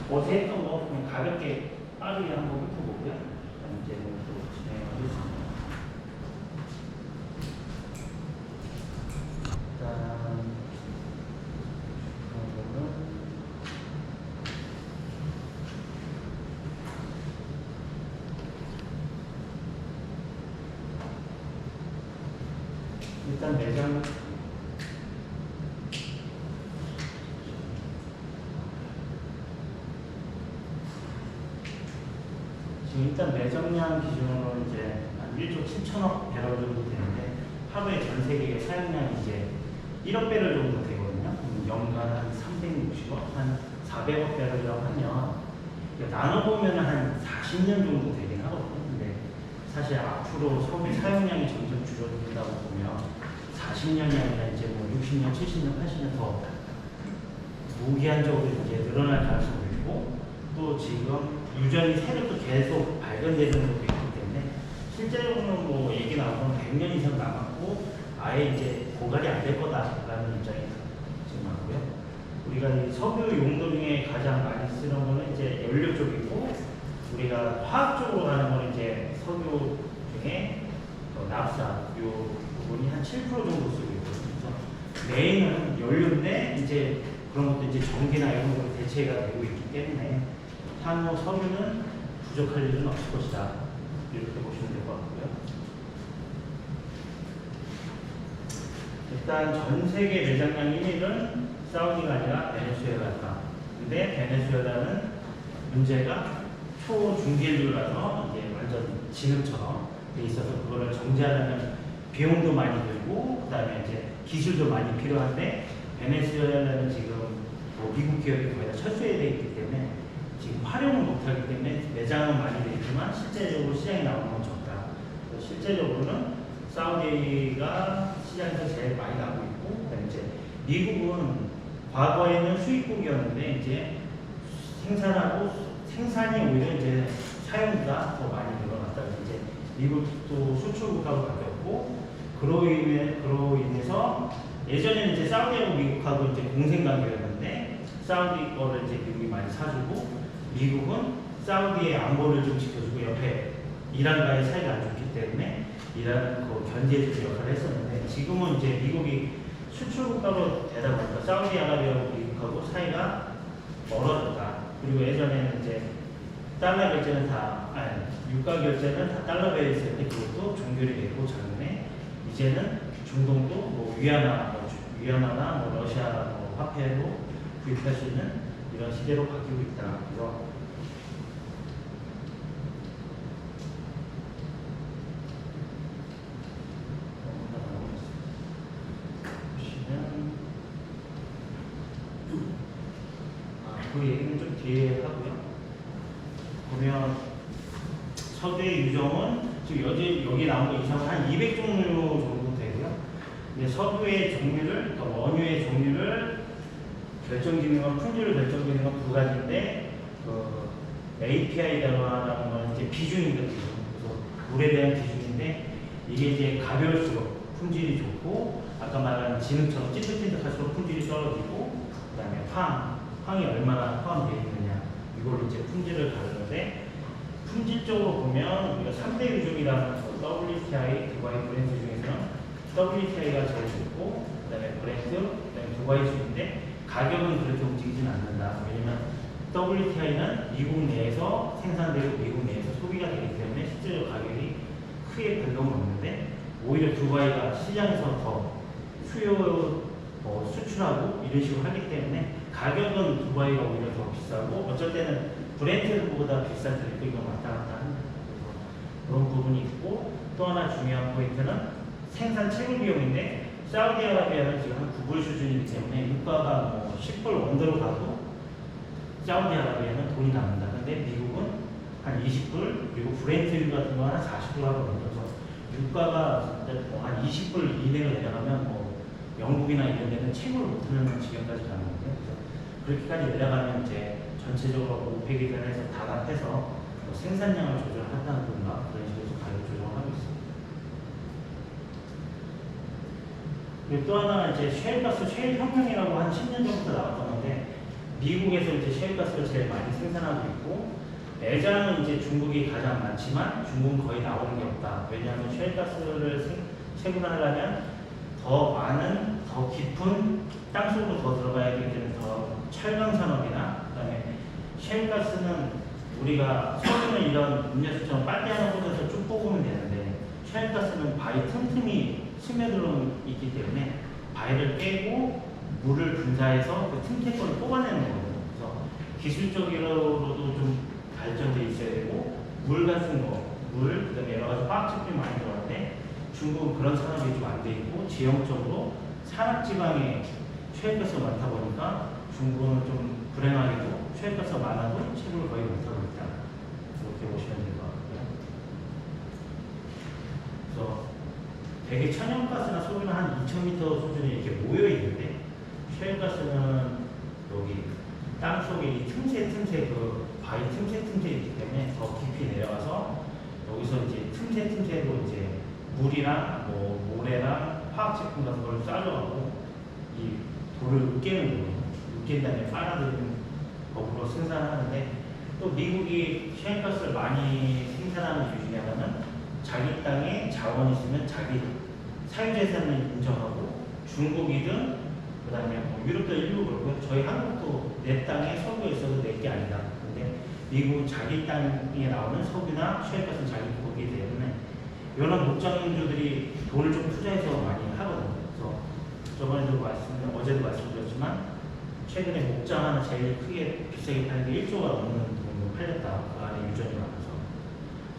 어제 했던 거 그냥 가볍게 빠르게 한번 훑어보고요. 그다음 이제 또 진행하겠습니다. 일단 매장 지금 일단 매정량 기준으로 이제 한 1조 7천억 배럴 정도 되는데 하루에 전 세계 사용량이 이제 1억 배럴 정도 되거든요. 연간 한 360억, 한 400억 배럴이라고 하면 나눠보면 한 40년 정도 되긴 하거든요. 근데 사실 앞으로 석유 사용량이 점점 줄어든다고 보면 40년이 아니라 이제 뭐 60년, 70년, 80년 더 무기한적으로 이제 늘어날 가능성이 있고 또 지금 유전이 새로 또 계속 발견되는 것도 있기 때문에 실제로는 뭐 얘기 나오면 100년 이상 남았고 아예 이제 고갈이 안 될 거다라는 입장이 지금 많고요. 우리가 이 석유 용도 중에 가장 많이 쓰는 거는 이제 연료 쪽이고 우리가 화학적으로 가는 거는 이제 석유 중에 납사 요 부분이 한 7% 정도 쓰고 있거든요. 그래서 메인은 연료인데 이제 그런 것도 이제 전기나 이런 걸로 대체가 되고 있기 때문에 향후 석유는 부족할 일은 없을 것이다. 이렇게 보시면 될 것 같고요. 일단 전 세계 매장량 1위는 사우디가 아니라 베네수엘라다. 근데 베네수엘라는 문제가 초중진류라서 이제 완전 진흙처럼 돼 있어서 그거를 정지하려면 비용도 많이 들고 그다음에 이제 기술도 많이 필요한데 베네수엘라는 지금 뭐 미국 기업이 거의 다 철수해 돼 있기 때문에 지금 활용을 못하기 때문에 매장은 많이 돼 있지만 실제적으로 시장에 나오는 건 적다. 그래서 실제적으로는 사우디가 시장에서 제일 많이 나오고 있고 그다음에 이제 미국은 과거에는 수입국이었는데 이제 생산이 오히려 이제 사용보다 더 많이 늘어났다. 이제 미국도 수출국가로 바뀌었고 그로 인해서 예전에는 이제 사우디하고 미국하고 이제 공생 관계였는데 사우디 거를 이제 미국이 많이 사주고 미국은 사우디의 안보를 좀 지켜주고 옆에 이란과의 사이가 안 좋기 때문에 이란은 그 견제해주는 역할을 했었는데 지금은 이제 미국이 수출국가로 되다 보니까 사우디아라비아하고 미국하고 사이가 멀어졌다. 그리고 예전에는 이제 달러 결제는 유가 결제는 다 달러 베이스였는데 그것도 종결이 됐고 작년에 이제는 중동도 뭐 위안화나 뭐 러시아 뭐 화폐로 구입할 수 있는 이런 시대로 바뀌고 있다. 그래서 그 얘기는 좀 뒤에 하고요. 보면 석유의 유종은 지금 여기 나온 거 이상 한 200종류 정도 되고요. 근데 석유의 종류를, 그러니까 원유의 종류를 결정짓는 건 품질을 결정짓는 건 두 가지인데 API라고 하는 건 이제 비중이거든요. 그래서 물에 대한 비중인데 이게 이제 가벼울수록 품질이 좋고 아까 말한 진흙처럼 찐득찐득할수록 품질이 떨어지고 그다음에 황이 얼마나 포함되어 있느냐 이걸로 이제 품질을 가르는데 품질적으로 보면 우리가 3대 유종이라는 WTI, 두바이, 브렌트 중에서는 WTI가 제일 좋고 그다음에 브렌트, 그다음에 두바이 순인데 가격은 그렇게 움직이진 않는다. 왜냐면 WTI는 미국 내에서 생산되고 미국 내에서 소비가 되기 때문에 실제로 가격이 크게 변동은 없는데 오히려 두바이가 시장에서 더 수출하고 이런 식으로 하기 때문에 가격은 두바이가 오히려 더 비싸고 어쩔 때는 브렌트보다 비싼 데도 이거 왔다 갔다 합니다. 그런 부분이 있고 또 하나 중요한 포인트는 생산 채굴 비용인데 사우디아라비아는 지금 한 9불 수준이기 때문에 유가가 뭐 10불 원대로 가도 사우디아라비아는 돈이 남는다. 근데 미국은 한 20불 그리고 브렌트 같은 거 한 40불 하거든요. 그래서 유가가 한 20불 이내로 내려가면 뭐 영국이나 이런 데는 채굴을 못하는 지경까지 가는 거예요. 그래서 그렇게까지 내려가면 이제 전체적으로 오펙이 변해서 다 합해서 뭐 생산량을 조절한다든가 그런 식으로 가격 조정을 하고 있습니다. 그리고 또 하나 이제 셰일가스, 셰일 혁명이라고 한 10년 전부터 나왔던 건데 미국에서 이제 셰일가스를 제일 많이 생산하고 있고, 매장은 이제 중국이 가장 많지만 중국은 거의 나오는 게 없다. 왜냐하면 셰일가스를 채굴하려면 더 많은, 더 깊은 땅속으로 더 들어가야 되기 때문에 더 철강 산업이나, 그다음에 셰일가스는 우리가 석유는 이런 음료수처럼 빨대하는 곳에서 쭉 뽑으면 되는데, 셰일가스는 바위 틈틈이 스며들어 있기 때문에 바위를 깨고 물을 분사해서 그 틈새 거를 뽑아내는 거거든요. 그래서 기술적으로도 좀 발전돼 있어야 되고, 물 같은 거, 물, 그다음에 여러 가지 화학 제품이 많이 들어가는데 중국은 그런 산업이 좀 안 돼 있고, 지형적으로 산악지방에 셰일가스가 많다 보니까 중국은 좀 불행하게도 셰일가스가 많아도 채굴을 거의 못하고 있다. 이렇게 보시면 될 것 같고요. 그래서 대개 천연가스나 석유는 한 2000m 수준에 이렇게 모여 있는데, 셰일가스는 여기 땅 속에 이 틈새 그 바위 틈새 있기 때문에 더 깊이 내려가서 여기서 이제 틈새로 이제 물이랑 뭐 모래랑 화학 제품 같은 걸 쌀려갖고 이 돌을 으깨는 거예요. 으깬 다음에 빨아들이는 법으로 생산하는데, 또 미국이 셰일가스를 많이 생산하는 이유 중에 하나는 자기 땅에 자원이 있으면 자기 사유재산을 인정하고, 중국이든 그 다음에 뭐 유럽도 일부 그렇고요. 저희 한국도 내 땅에 석유가 있어도 내 게 아니다. 근데 미국은 자기 땅에 나오는 석유나 셰일가스는 자기 거기 때문에 이런 목장주들이 돈을 좀 투자해서 많이 하거든요. 그래서 어제도 말씀드렸지만 최근에 목장 하나 제일 크게 비싸게 파는 게 1조가 넘는 돈으로 팔렸다. 그 안에 유전이 많아서.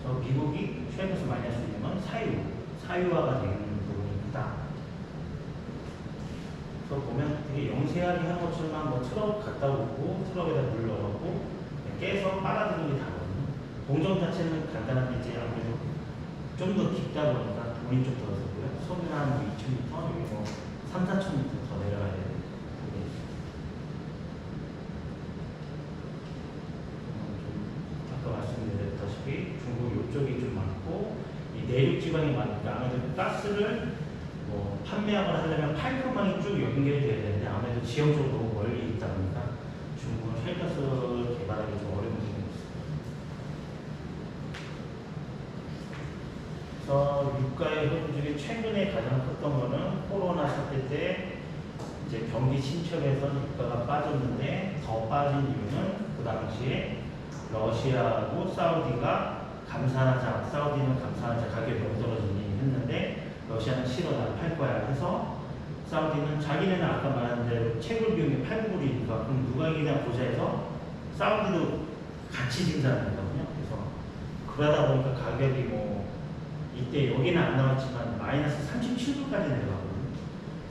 그래서 미국이 셰일가스 많이 할 수 있는 건 사유화가 되는 부분이 크다. 그래서 보면 되게 영세하게 한 것처럼 뭐 트럭 갖다 놓고 트럭에다 물 넣어갖고 깨서 빨아들이는 게 다거든요. 공정 자체는 간단한데 이제 아무래도 좀 더 깊다 보니까 돈이 좀 더 들고요. 석유는 한 2000m, 여기 뭐 3, 4000m 더 내려가야 되는 부분이 있어요. 아까 말씀드렸다시피 중국 이쪽이 좀 많고, 이 내륙 지방이 많으니까 아무래도 가스를 뭐 판매하거나 하려면 파이프망이 쭉 연결이 돼야 되는데, 아무래도 지형적으로 너무 멀리 있다 보니까 중국은 셰일가스 개발하기 좀 어려운 부분이 있습니다. 그래서 유가의 흐름 중에 최근에 가장 컸던 거는 코로나 사태 때 이제 경기 침체에서 유가가 빠졌는데, 더 빠진 이유는 그 당시에 러시아하고 사우디가 사우디는 감산하자 가격이 너무 떨어지니 했는데, 러시아는 싫어, 난 팔 거야 해서 사우디는 자기네는 아까 말한 대로 채굴 비용이 8불이니까 그럼 누가 이기냐 보자 해서 사우디도 같이 증산을 했거든요. 그래서 그러다 보니까 가격이 뭐 이때 여기는 안 나왔지만 마이너스 37불까지 내려가거든요.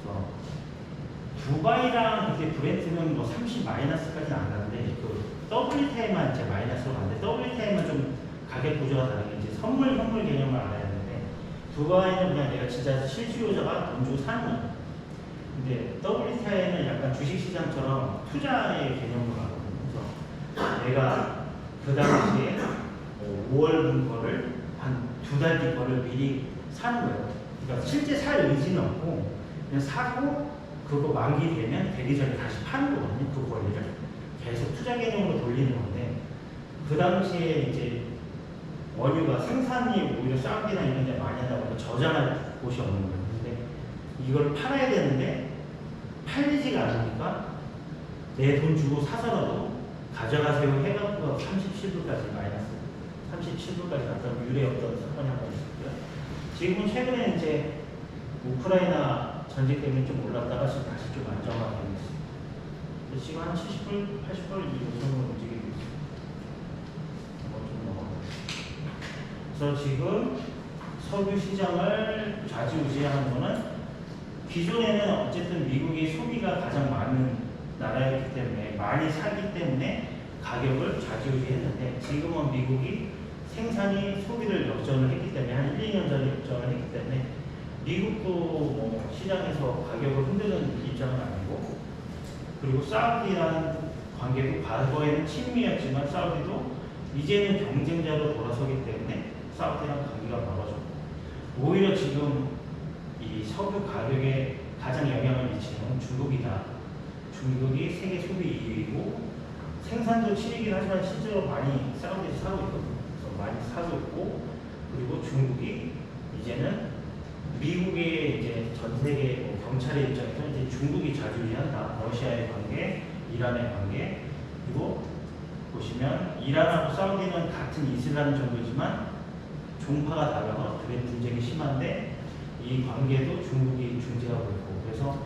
그래서 두바이랑 그때 브렌트는 뭐 30 마이너스까지는 안 가는데, 그 WTI만 이제 마이너스로 가는데, WTI만 좀 가격 구조가 다른 게 이제 선물 개념을 알아야 되는데, 두바이는 그냥 내가 진짜 실수요자가 돈 주고 사는 거예요. 근데 WTI는 약간 주식시장처럼 투자의 개념으로 가거든요. 그래서 내가 그 당시에 5월 거를 한 2달 뒤 거를 미리 사는 거예요. 그러니까 실제 살 의지는 없고 그냥 사고 그거 만기 되면 되기 전에 다시 파는 거거든요. 그 권리를 계속 투자 개념으로 돌리는 건데, 그 당시에 이제 원유가 생산이 오히려 사우디나 이런 데 많이 하다 보니까 저장할 곳이 없는 거예요. 근데 이걸 팔아야 되는데 팔리지가 않으니까 내 돈 주고 사서라도 가져가세요 해갖고 37불까지 마이너스 37불까지 갔던 유례없던 사건이 한 번 있었고요. 지금은 최근에 이제 우크라이나 전쟁 때문에 좀 올랐다가 지금 다시 좀 안정화되고 있습니다. 지금 한 70불, 80불 이 정도 움직이고 있습니다. 그래서 지금 석유 시장을 좌지우지하는 거는, 기존에는 어쨌든 미국이 소비가 가장 많은 나라였기 때문에 많이 사기 때문에 가격을 좌지우지했는데, 지금은 미국이 생산이 소비를 역전을 했기 때문에 한 1, 2년 전에 역전을 했기 때문에 미국도 뭐 시장에서 가격을 흔드는 입장은 아니고, 그리고 사우디라는 관계도 과거에는 친미였지만 사우디도 이제는 경쟁자로 돌아서기 때문에 사우디랑 관계가 멀어졌고, 오히려 지금 이 석유 가격에 가장 영향을 미치는 건 중국이다. 중국이 세계 소비 2위이고 생산도 7위긴 하지만 실제로 많이 사우디에서 사고 있거든요. 그래서 많이 사고 있고 그리고 중국이 이제는 미국의 이제 전 세계 뭐 경찰의 입장에서 이제 중국이 좌지우지한다. 러시아의 관계, 이란의 관계 그리고 보시면 이란하고 사우디는 같은 이슬람 정도지만 종파가 달라서 되게 분쟁이 심한데 이 관계도 중국이 중재하고 있고 그래서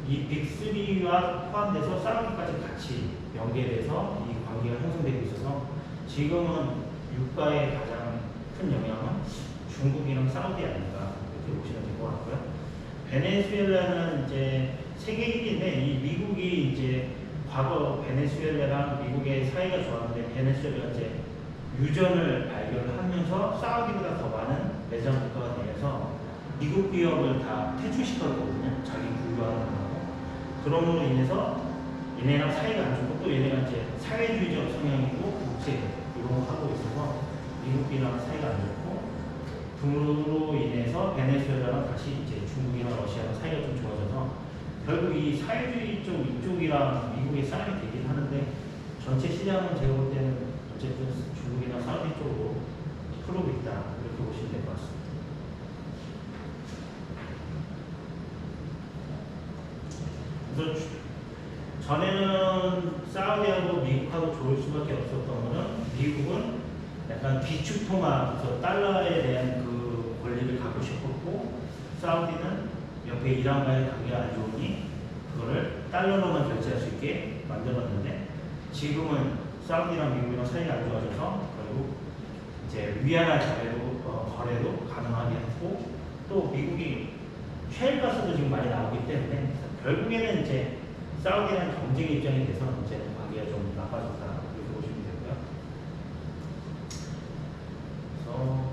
이 빅3와 포함돼서 사우디까지 같이 연계돼서 이 관계가 형성되고 있어서 지금은 유가의 가장 큰 영향은 중국이랑 사우디 아닌가 이렇게 보시면 될 것 같고요. 베네수엘라는 이제 세계 1위인데 이 미국이 이제 과거 베네수엘라랑 미국의 사이가 좋았는데 베네수엘라가 이제 유전을 발견하면서 사우디보다 더 많은 매장 국가가 되면서 미국 기업을 다 퇴출시켰거든요. 자기 국유화하는 거고. 그럼으로 인해서 얘네랑 사이가 안 좋고 또 얘네가 이제 사회주의적 성향이고 국제 이런 거 하고 있어서 미국이랑 사이가 안 좋고 그로 인해서 베네수엘라랑 다시 이제 중국이랑 러시아랑 사이가 좀 좋아져서 결국 이 사회주의 쪽 이쪽이랑 미국의 싸움이 되긴 하는데 전체 시장은 제가 볼 때는 어쨌든 중국이나 사우디 쪽으로 흐르고 있다 이렇게 보시면 될 것 같습니다. 그래서 전에는 사우디하고 미국하고 좋을 수밖에 없었던 거는 미국은 약간 비축통화, 그래서 달러에 대한 그 권리를 갖고 싶었고 사우디는 옆에 이란과의 관계가 안 좋으니 그거를 달러로만 결제할 수 있게 만들었는데 지금은 사우디랑 미국이랑 사이가 안 좋아져서 결국 이제 위안화 거래도 가능하게 했고 또 미국이 셰일가스도 지금 많이 나오기 때문에 결국에는 이제 사우디랑 경쟁 입장이 돼서 이제는 관계가 좀 나빠졌다 이렇게 보시면 되고요. 그래서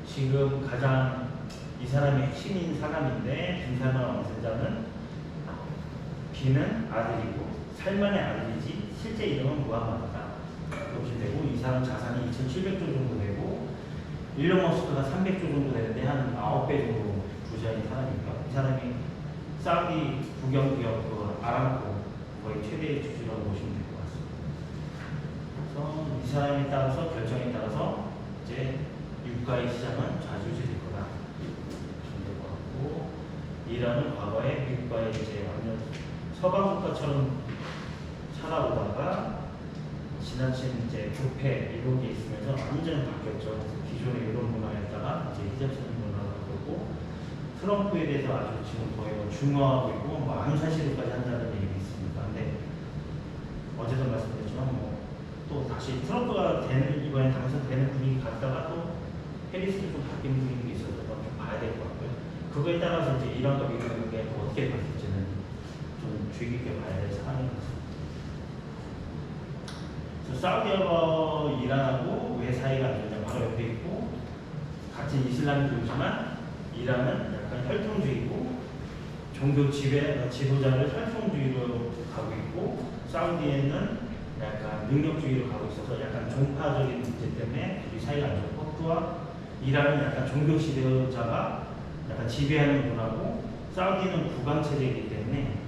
지금 가장 이 사람이 핵심인 사람인데 빈살만 왕세자는 비는 아들이고 살만의 아들이지 실제 이름은 무함마드다 이렇게 보시면 되고 이 사람 자산이 2,700조 정도 되고 일론 머스크가 300조 정도 되는데 한 9배 정도 부자인 사람이니까 이 사람이 사우디 국영기업 그 아람코 거의 최대의 주주라고 보시면 될 것 같습니다. 그래서 이 사람에 따라서 결정에 따라서 이제 유가의 시장은 좌지우지 될 거다. 보시면 될 것 같고 이란은 과거에 미국과의 이제 완전 서방 국가처럼 살아오다가 지나친 이제 부패 이런 게 있으면서 완전 바뀌었죠. 기존의 이런 문화였다가 이제 히잡스는 문화가 되고 트럼프에 대해서 아주 지금 거의 뭐 중화하고 있고 뭐 암살 시도까지 한다는 얘기가 있습니다. 근데 어제도 말씀드렸지만 뭐 또 다시 트럼프가 되는 이번에 당선되는 분위기 갔다가 또 해리스도 좀 바뀌는 분위기가 있어서 좀 봐야 될 것 같고요. 그거에 따라서 이제 이란과 미국의 어떻게 바뀔지는 좀 주의 깊게 봐야 될 상황인 것 같습니다. 그래서 사우디하고 이란하고 왜 사이가 안 좋냐 바로 옆에 있고 같은 이슬람교지만 이란은 약간 혈통주의고 종교 지도자를 혈통주의로 가고 있고 사우디에는 약간 능력주의로 가고 있어서 약간 종파적인 문제 때문에 둘이 사이가 안 좋고 또한 이란은 약간 종교 지도자가 약간 지배하는 문화고 사우디는 국왕체제이기 때문에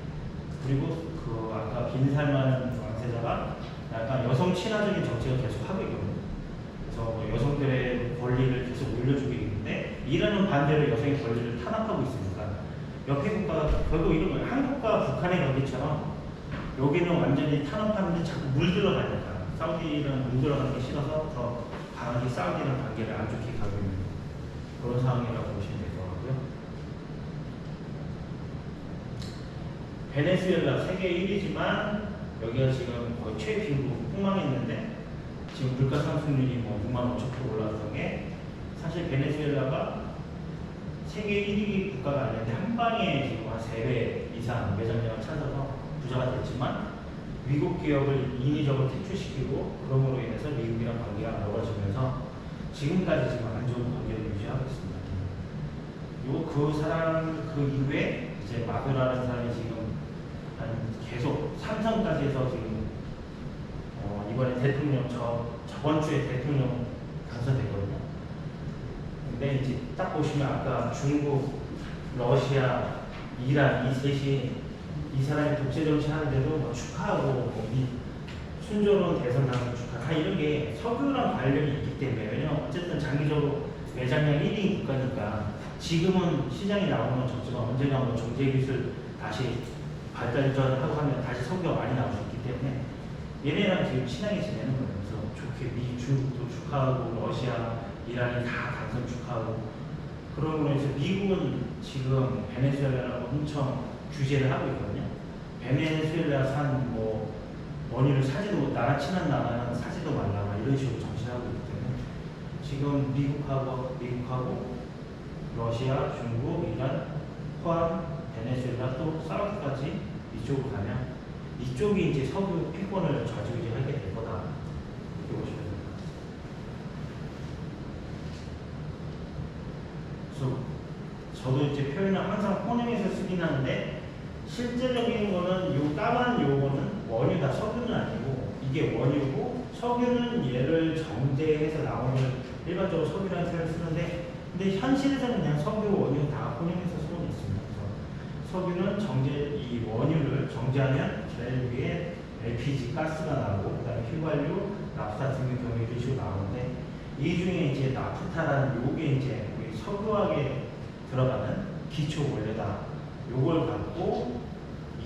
그리고 그 아까 빈살만 왕세자가 약간 여성 친화적인 정책을 계속 하고 있거든요. 그래서 뭐 여성들의 권리를 계속 올려주고 있는데 이란은 반대로 여성의 권리를 탄압하고 있으니까 옆에 국가가 결국 이런 거예요. 한국과 북한의 관계처럼 여기는 완전히 탄압하는데 자꾸 물들어가니까 사우디는 물들어가는 게 싫어서 더 강하게 사우디랑 관계를 안 좋게 가고 있는 그런 상황이라고 보시면 될 것 같고요. 베네수엘라 세계 1위지만 여기가 지금 거의 최빈부 폭망했는데 지금 물가 상승률이 뭐 6만 5천% 올라갔던 게 사실 베네수엘라가 세계 1위 국가가 아닌데 한 방에 지금 한 3배 이상 매장량을 찾아서 부자가 됐지만 미국 기업을 인위적으로 퇴출시키고 그럼으로 인해서 미국이랑 관계가 멀어지면서 지금까지 지금 안 좋은 관계를 유지하고 있습니다. 그 사람 그 이후에 이제 마두라는 사람이 지금 한 계속 삼성까지 해서 지금 이번에 대통령 저번 주에 대통령 당선됐거든요. 근데 이제 딱 보시면 아까 중국, 러시아, 이란 이 셋이 이 사람이 독재 정치 하는데도 뭐 축하하고 뭐 순조로운 대선 당선 축하 다 이런 게 석유랑 관련이 있기 때문에 왜냐면 어쨌든 장기적으로 매장량 1위 국가니까 지금은 시장이 나오면 적지만 언젠가 뭐 정제기술 다시 발전하고 하면 다시 석유가 많이 나올 수 있기 때문에 얘네랑 지금 친하게 지내는 거예요. 그래서 좋게 미중도 축하하고 러시아, 이란이 다 당선 축하하고 그런 거에서 미국은 지금 베네수엘라라고 엄청 규제를 하고 있거든요. 베네수엘라산 뭐 원유를 사지도 나랑 친한 나라는 사지도 말라 막 이런 식으로 정신하고 있기 때문에 지금 미국하고 러시아, 중국, 이란, 포함, 베네수엘라 또 사우디까지 이쪽으로 가면 이쪽이 이제 석유 패권을 좌지우지하게 될 거다 이렇게 보시면 됩니다. 그래서 저도 이제 표현을 항상 혼용해서 쓰긴 하는데 실제적인 거는 요 까만 요거는 원유다 석유는 아니고 이게 원유고 석유는 얘를 정제해서 나오는 일반적으로 석유라는 표현을 쓰는데 근데 현실에서는 그냥 석유 원유 다 혼용해서 쓰고 있습니다. 그래서 석유는 이 원유를 정제하면 제일 위에 LPG 가스가 나오고 그다음에 휘발유, 납사 등의 경우 이런 식으로 나오는데 이 중에 이제 나프타라는 요게 이제 우리 석유화에 들어가는 기초 원료다. 요걸 갖고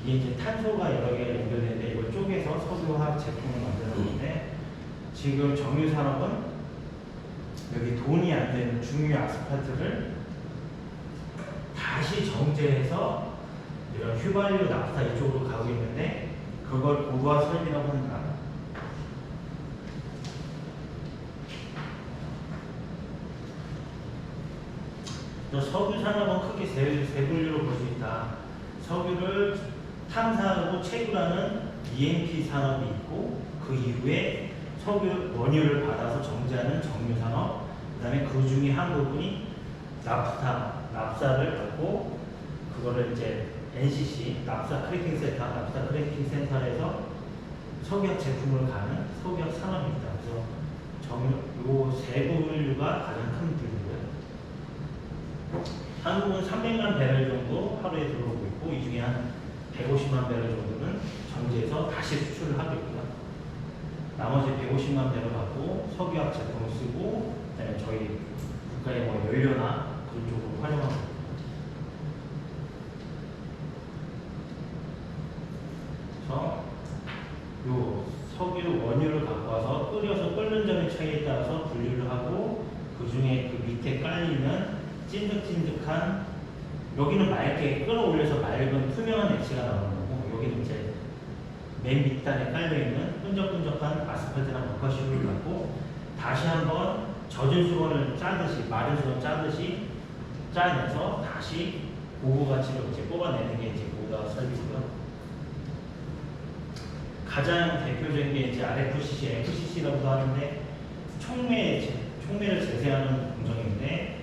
이게 이제 탄소가 여러 개가 연결되는데 이걸 쪼개서 석유화학 제품을 만드는데 지금 정유산업은 여기 돈이 안 되는 중유 아스팔트를 다시 정제해서 이런 휘발유, 납사 이쪽으로 가고 있는데 그걸 고도화 설비라고 한다. 석유 산업은 크게 세 분류로 볼 수 있다. 석유를 탐사하고 채굴하는 EMP 산업이 있고 그 이후에 석유 원유를 받아서 정제하는 정유 산업, 그다음에 그 중에 한 부분이 나프타, 납사를 갖고 그거를 이제 NCC 납사 크래킹 센터, 납사 크래킹 센터에서 석유학 제품을 가는 석유학 산업입니다. 그래서 요 세 분류가 가장 큰 분류고요. 한국은 300만 배럴 정도 하루에 들어오고 있고 이 중에 한 150만 배럴 정도는 정제해서 다시 수출을 하고 있고요. 나머지 150만 배럴 갖고 석유학 제품을 쓰고 그다음에 저희 국가의 뭐 연료나 그런 쪽으로 활용하고 있습니다. 그래서 요 석유 원유를 갖고 와서 끓는 점의 차이에 따라서 분류를 하고 그 중에 그 밑에 깔리는 찐득찐득한 여기는 맑게 끌어올려서 맑은 투명한 액체가 나오는 거고 여기는 이제 맨 밑단에 깔려있는 끈적끈적한 아스팔트랑 녹화시루를 갖고 다시 한번 젖은 수건을 짜듯이 마른 수건 짜듯이 짜내서 다시 고구 가치로 이제 뽑아내는 게 이제 고도화 설비고요. 가장 대표적인 게 이제 RFCC, FCC라고도 하는데 촉매를 재생하는 공정인데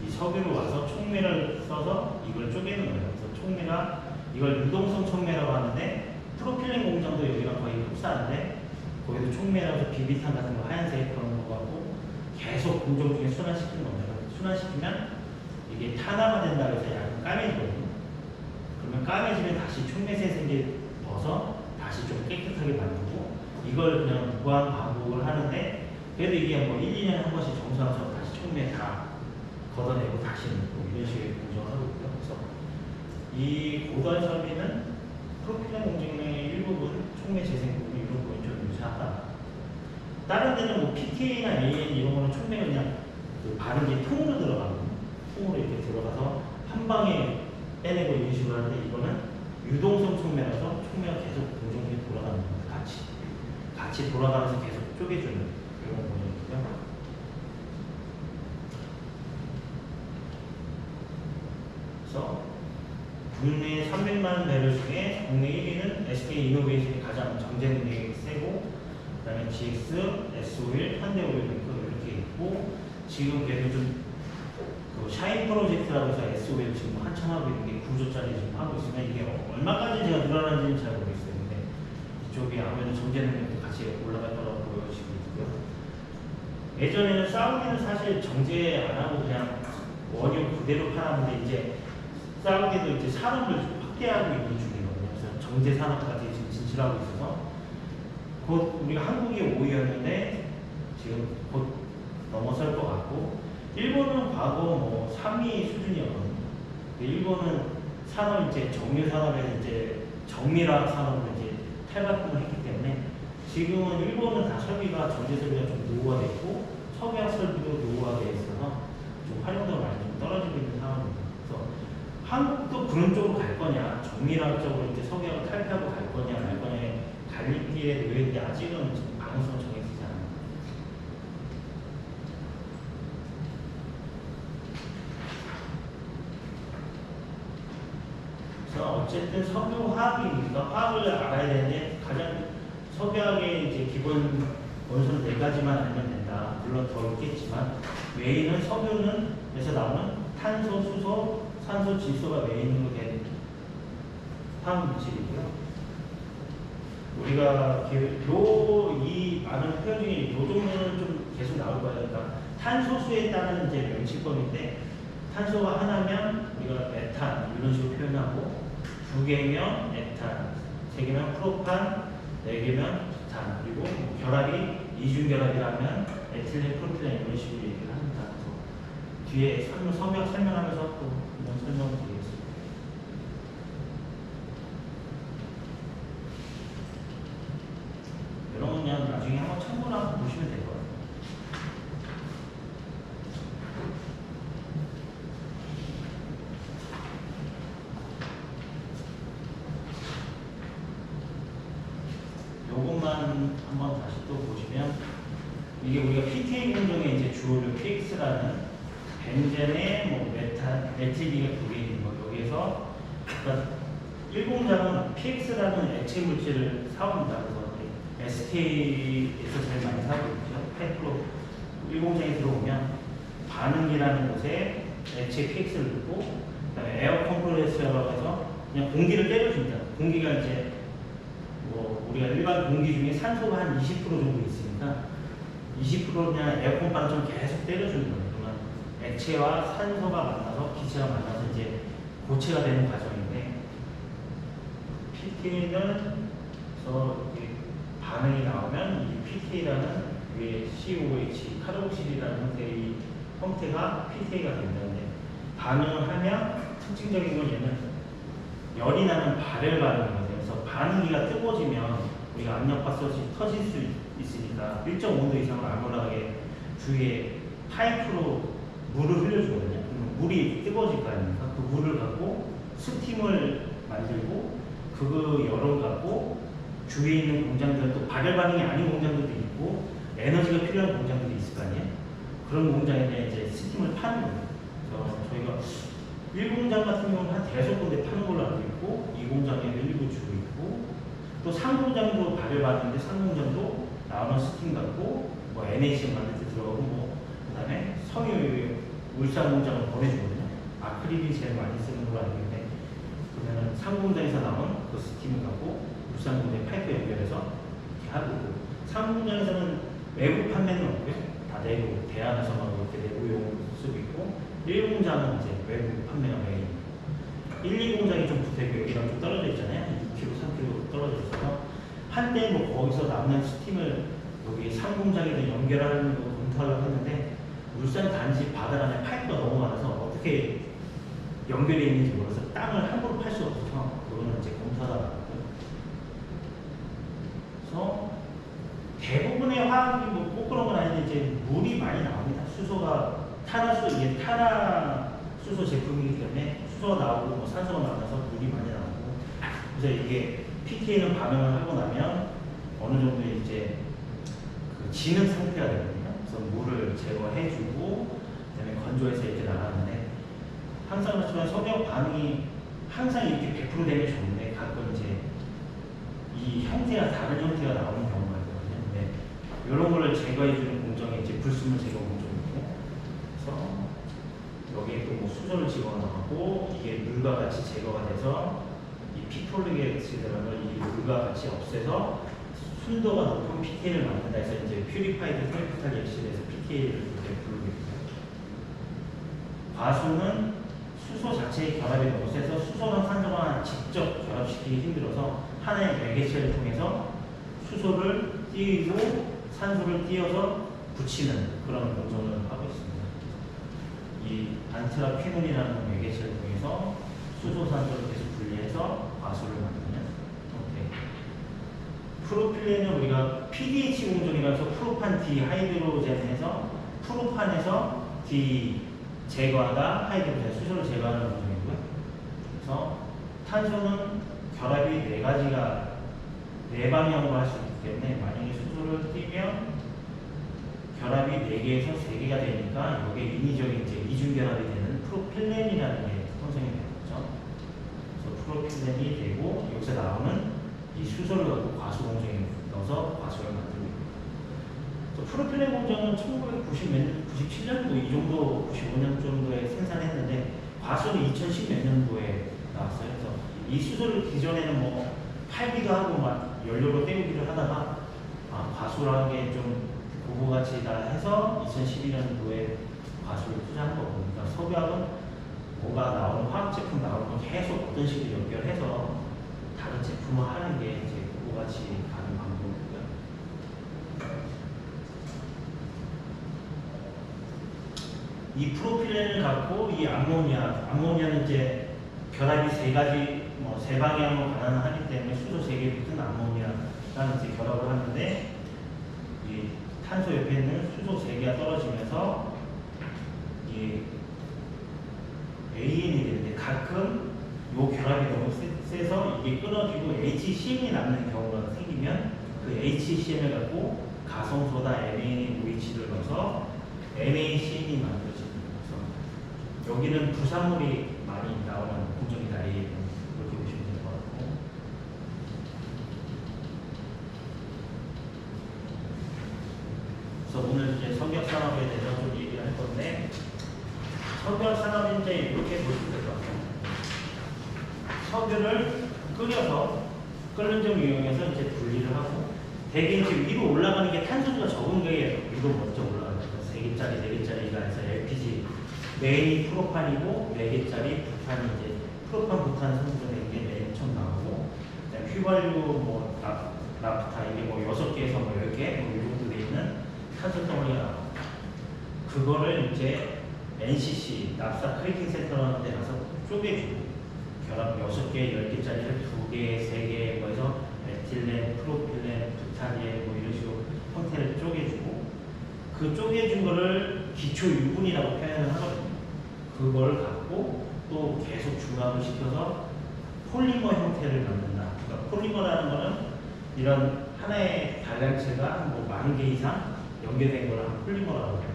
이 석유로 와서 촉매를 써서 이걸 쪼개는 거예요. 그래서 촉매가 이걸 유동성 촉매라고 하는데 프로필린 공장도 여기랑 거의 흡사한데 거기도 촉매라고 해서 비비탄 같은 거 하얀색 그런 거 갖고 계속 공정 중에 순환시키는 겁니다. 순환시키면 이게 탄화가 된다고 해서 약간 까매지거든요. 그러면 까매지면 다시 촉매세색이 벗어 다시 좀 깨끗하게 만들고 이걸 그냥 무한 반복을 하는데 그래도 이게 뭐 1, 2년에 한 번씩 정수하면서 다시 촉매 다 걷어내고 다시 넣고 이런 식의 공정을 하고 있고요. 그래서 이 고도화 설비는 프로필린 공정의 일부분 촉매 재생 부분 이런 부분이 좀 유사하다. 다른 데는 뭐 PTA나 AN 이런 거는 촉매가 그냥 그 바르게 통으로 들어가거든요. 통으로 이렇게 들어가서 한 방에 빼내고 이런 식으로 하는데 이거는 유동성 촉매라서 촉매가 계속 공정에 돌아가는 겁니다. 같이 돌아가면서 계속 쪼개주는 이런 공정이고요. 그래서 국내 300만 배럴 중에 국내 1위는 SK 이노베이션이 가장 정제 능력이 세고 그 다음에 GX, S-오일, 현대오일 이렇게 있고 지금 그래도 좀 그 샤인 프로젝트라고 해서 S-오일 지금 한참 하고 있는 게 9조짜리 지금 하고 있으면 이게 얼마까지 제가 늘어나는지는 잘 모르겠어요. 근데 이쪽이 아무래도 정제 능력도 같이 올라갈 거라고 보여지고 있고요. 예전에는 사우디는 사실 정제 안 하고 그냥 원유 그대로 팔았는데 이제 사우디도 이제 산업을 확대하고 있는 중이거든요. 그래서 정제 산업까지 지금 진출하고 있어서 곧 우리가 한국이 5위였는데 지금 곧 넘어설 것 같고 일본은 과거 뭐 3위 수준이었거든요. 일본은 산업 이제 정유 산업에서 이제 정밀화학 산업으로 이제 탈바꿈을 했기 때문에 지금은 일본은 다 설비가 정제 설비가 좀 노후화돼 있고 석유화학 설비도 노후화돼 있어서 좀 활용도가 많이 좀 떨어지고 있는 상황입니다. 그래서 한국도 그런 쪽으로 갈 거냐, 정밀화학 쪽으로 이제 석유화학을 탈피하고 갈 거냐, 말 거냐의 갈림길에 놓여 있는데 아직은 지금 방향성은 정해지지 않아요. 그래서 어쨌든 석유화학이니까 화학을 알아야 되는데 가장 석유화학의 이제 기본 원소는 4가지만 알면 된다. 물론 더 있겠지만 메인은 석유는 에서 나오는 탄소, 수소, 산소, 질소가 메인으로 된 화학 물질이고요. 우리가 이 많은 표현 중에 이 정도는 좀 계속 나올 거예요. 그러니까 탄소수에 따른 이제 명칭법인데 탄소가 하나면 우리가 메탄 이런 식으로 표현하고 2개면 에탄, 3개면 프로판, 4개면 부탄 그리고 결합이 이중결합이라면 에틸렌, 프로필렌 이런 식으로 얘기를 합니다. 그래서 뒤에 설명하면서 또 이런 설명을 드리겠습니다. 이런 건 그냥 나중에 한번 참고로 한번 보시면 될 것 같아요. 요것만 한번 다시 또 보시면 이게 우리가 PTA 공정의 이제 주원료 PX라는 벤젠에 뭐 메탄, 메틸기가 2개 있는 거 여기에서 그러니까 1공장은 PX라는 액체 물질을 사옵니다. 그래서 SK에서 제일 많이 사고 있죠. 8% 1공장에 들어오면 반응기라는 곳에 액체 PX를 넣고 그다음에 에어 컴프레서라고 해서 그냥 공기를 때려줍니다. 공기가 이제 뭐 우리가 일반 공기 중에 산소가 한 20% 정도 있으니까 20% 그냥 에어컨 바람처럼 계속 때려주는 거예요. 그러면 액체와 산소가 만나서 기체가 만나서 이제 고체가 되는 과정인데 PT는 반응이 나오면 이 PT라는 위에 COH 카르복실이라는 형태의 형태가 PT가 됩니다. 근데 반응을 하면 특징적인 건 얘는 열이 나는 발열 반응이거든요. 그래서 반응기가 뜨거워지면 우리가 압력밥솥이 터질 수 있으니까 1.5도 이상으로 안 올라가게 주위에 파이프로 물을 흘려주거든요. 그러면 물이 뜨거워질 거 아닙니까? 그 물을 갖고 스팀을 만들고 그 열을 갖고 주위에 있는 공장들도 발열 반응이 아닌 공장들도 있고 에너지가 필요한 공장들이 있을 거 아니에요? 그런 공장에 이제 스팀을 파는 거예요. 그래서 저희가 1공장 같은 경우는 한 5군데 파는 걸로 알고 있고 2공장에도 일부 주고 있고 또 3공장도 발열 받는데 3공장도 나오는 스팀 갖고 뭐 NAC 만들 때 들어가고 뭐 그다음에 섬유 울산 공장을 보내주거든요. 아크릴이 제일 많이 쓰는 걸로 알고 있는데 그러면 3공장에서 나온 그 스팀을 갖고 울산 공장에 파이프 연결해서 이렇게 하고 3공장에서는 외부 판매는 없고요. 다 내부 대안에서만 이렇게 내부용으로 쓰고 있고 1공장은 이제 외부 판매가 메인 1, 2공장이 좀 붙어있고 여기랑 좀 떨어져 있잖아요. 2km, 3km 떨어져 있어서 한때 뭐 거기서 남는 스팀을 여기 3공장에서 연결하는 거 검토하려고 했는데 울산 단지 바다 안에 파이프가 너무 많아서 어떻게 연결이 있는지 몰라서 땅을 함부로 팔 수 없어서 그거는 이제 검토하다 나왔고요. 그래서 대부분의 화학이 뭐 꼭 그런 건 아닌데 이제 물이 많이 나옵니다. 수소가 이게 탄화수소 제품이기 때문에 수소가 나오고 뭐 산소가 만나서 물이 많이 나오고 그래서 이게 PTA는 반응을 하고 나면 어느 정도 이제 그 지는 상태가 되거든요. 그래서 물을 제거해주고 그다음에 건조해서 이렇게 나가는데 항상 그렇지만 석유 반응이 항상 이렇게 100% 되면 좋은데 가끔 이제 이 형태가 다른 형태가 나오는 경우가 있거든요. 근데 이런 거를 제거해주는 공정이 이제 불순물 제거 공정이고 그래서 여기에 또 뭐 수소를 집어넣고 이게 물과 같이 제거가 돼서 이 피톨리게스라는 이 물과 같이 없애서 순도가 높은 PTA를 만든다 해서 이제 퓨리파이드 셀프탈 액실에서 PTA를 이렇게 부르게 돼요. 과수는 수소 자체의 결합이 너무 세서 수소랑 산소랑 직접 결합시키기 힘들어서 하나의 매개체를 통해서 수소를 띄우고 산소를 띄어서 붙이는 그런 공정을 하고 있습니다. 이 안트라퀴놀이라는 매개체를 통해서 수소, 산소를 계속 분리해서 과수를 만드는 형태. 프로필렌은 우리가 PDH 공정이라서 프로판 디하이드로젠에서 프로판에서 디 제거하다 하이드로젠 수소를 제거하는 공정이고요. 그래서 탄소는 결합이 네 방향으로 할 수 있기 때문에 만약에 수소를 띄면 결합이 4개에서 3개가 되니까 이게 인위적인 이제 이중 결합이 되는 프로필렌이라는 게 형성이 되는 거죠. 그래서 프로필렌이 되고 여기서 나오는 이 수소를 갖고 과수 공정에 넣어서 과수를 만들고 있습니다. 프로필렌 공정은 1997년도 이 정도 95년 정도에 생산했는데 과수는 2010 몇 년도에 나왔어요. 그래서 이 수소를 기존에는 뭐 팔기도 하고 막 연료로 때우기를 하다가 과수라는 게 좀 고부가치다 해서 2012년도에 과수를 투자한 거고, 그러니까 석유화학은 뭐가 나오는 화학 제품 나오는 건 계속 어떤 식으로 연결해서 다른 제품을 하는 게 이제 고부가치 가는 방법이고요. 이 프로필렌을 갖고 이 암모니아는 이제 결합이 3가지, 뭐 3방향으로 가능하기 때문에 수소 3개 붙은 암모니아라는 이제 결합을 하는데 이 탄소 옆에 있는 수소 3개가 떨어지면서 이 AN이 되는데 가끔 이 결합이 너무 세서 이게 끊어지고 HCN이 남는 경우가 생기면 그 HCN을 갖고 가성소다 NaOH를 넣어서 NaCN이 만들어집니다. 그래서 여기는 부산물이 많이 나오는 공정이다. 그렇게 보시면 될 것 같고, 그래서 오늘 이제 석유산업에 대해서 좀 얘기를 할 건데, 석유산업이 이제 이렇게 보시면 될 것 같아요. 석유를 끓여서 끓는 점 이용해서 이제 분리를 하고, 대개 이제 위로 올라가는 게 탄소가 적은 게 위로 먼저 올라가요. 3개짜리, 4개짜리가 해서 LPG 메인이 프로판이고 4개짜리 부탄이 이제 프로판, 부탄 성분된 게 맨 처음 나오고, 그다음에 휘발유, 뭐 나프타 이게 뭐 6개에서 뭐 10개 뭐 이 정도 돼 있는 탄소 덩어리가 나오고, 그거를 이제 NCC 납사 크래킹 센터라는 데 가서 쪼개주고 결합 6개, 10개짜리를 2개, 3개 뭐 해서 에틸렌, 프로필렌, 부탄이에 뭐 이런 식으로 형태를 쪼개주고, 그 쪼개준 거를 기초 유분이라고 표현을 하거든요. 그걸 갖고 또 계속 중합을 시켜서 폴리머 형태를 만든다. 그러니까 폴리머라는 거는 이런 하나의 단량체가 뭐 10,000개 이상 연결된 걸 폴리머라고 해요.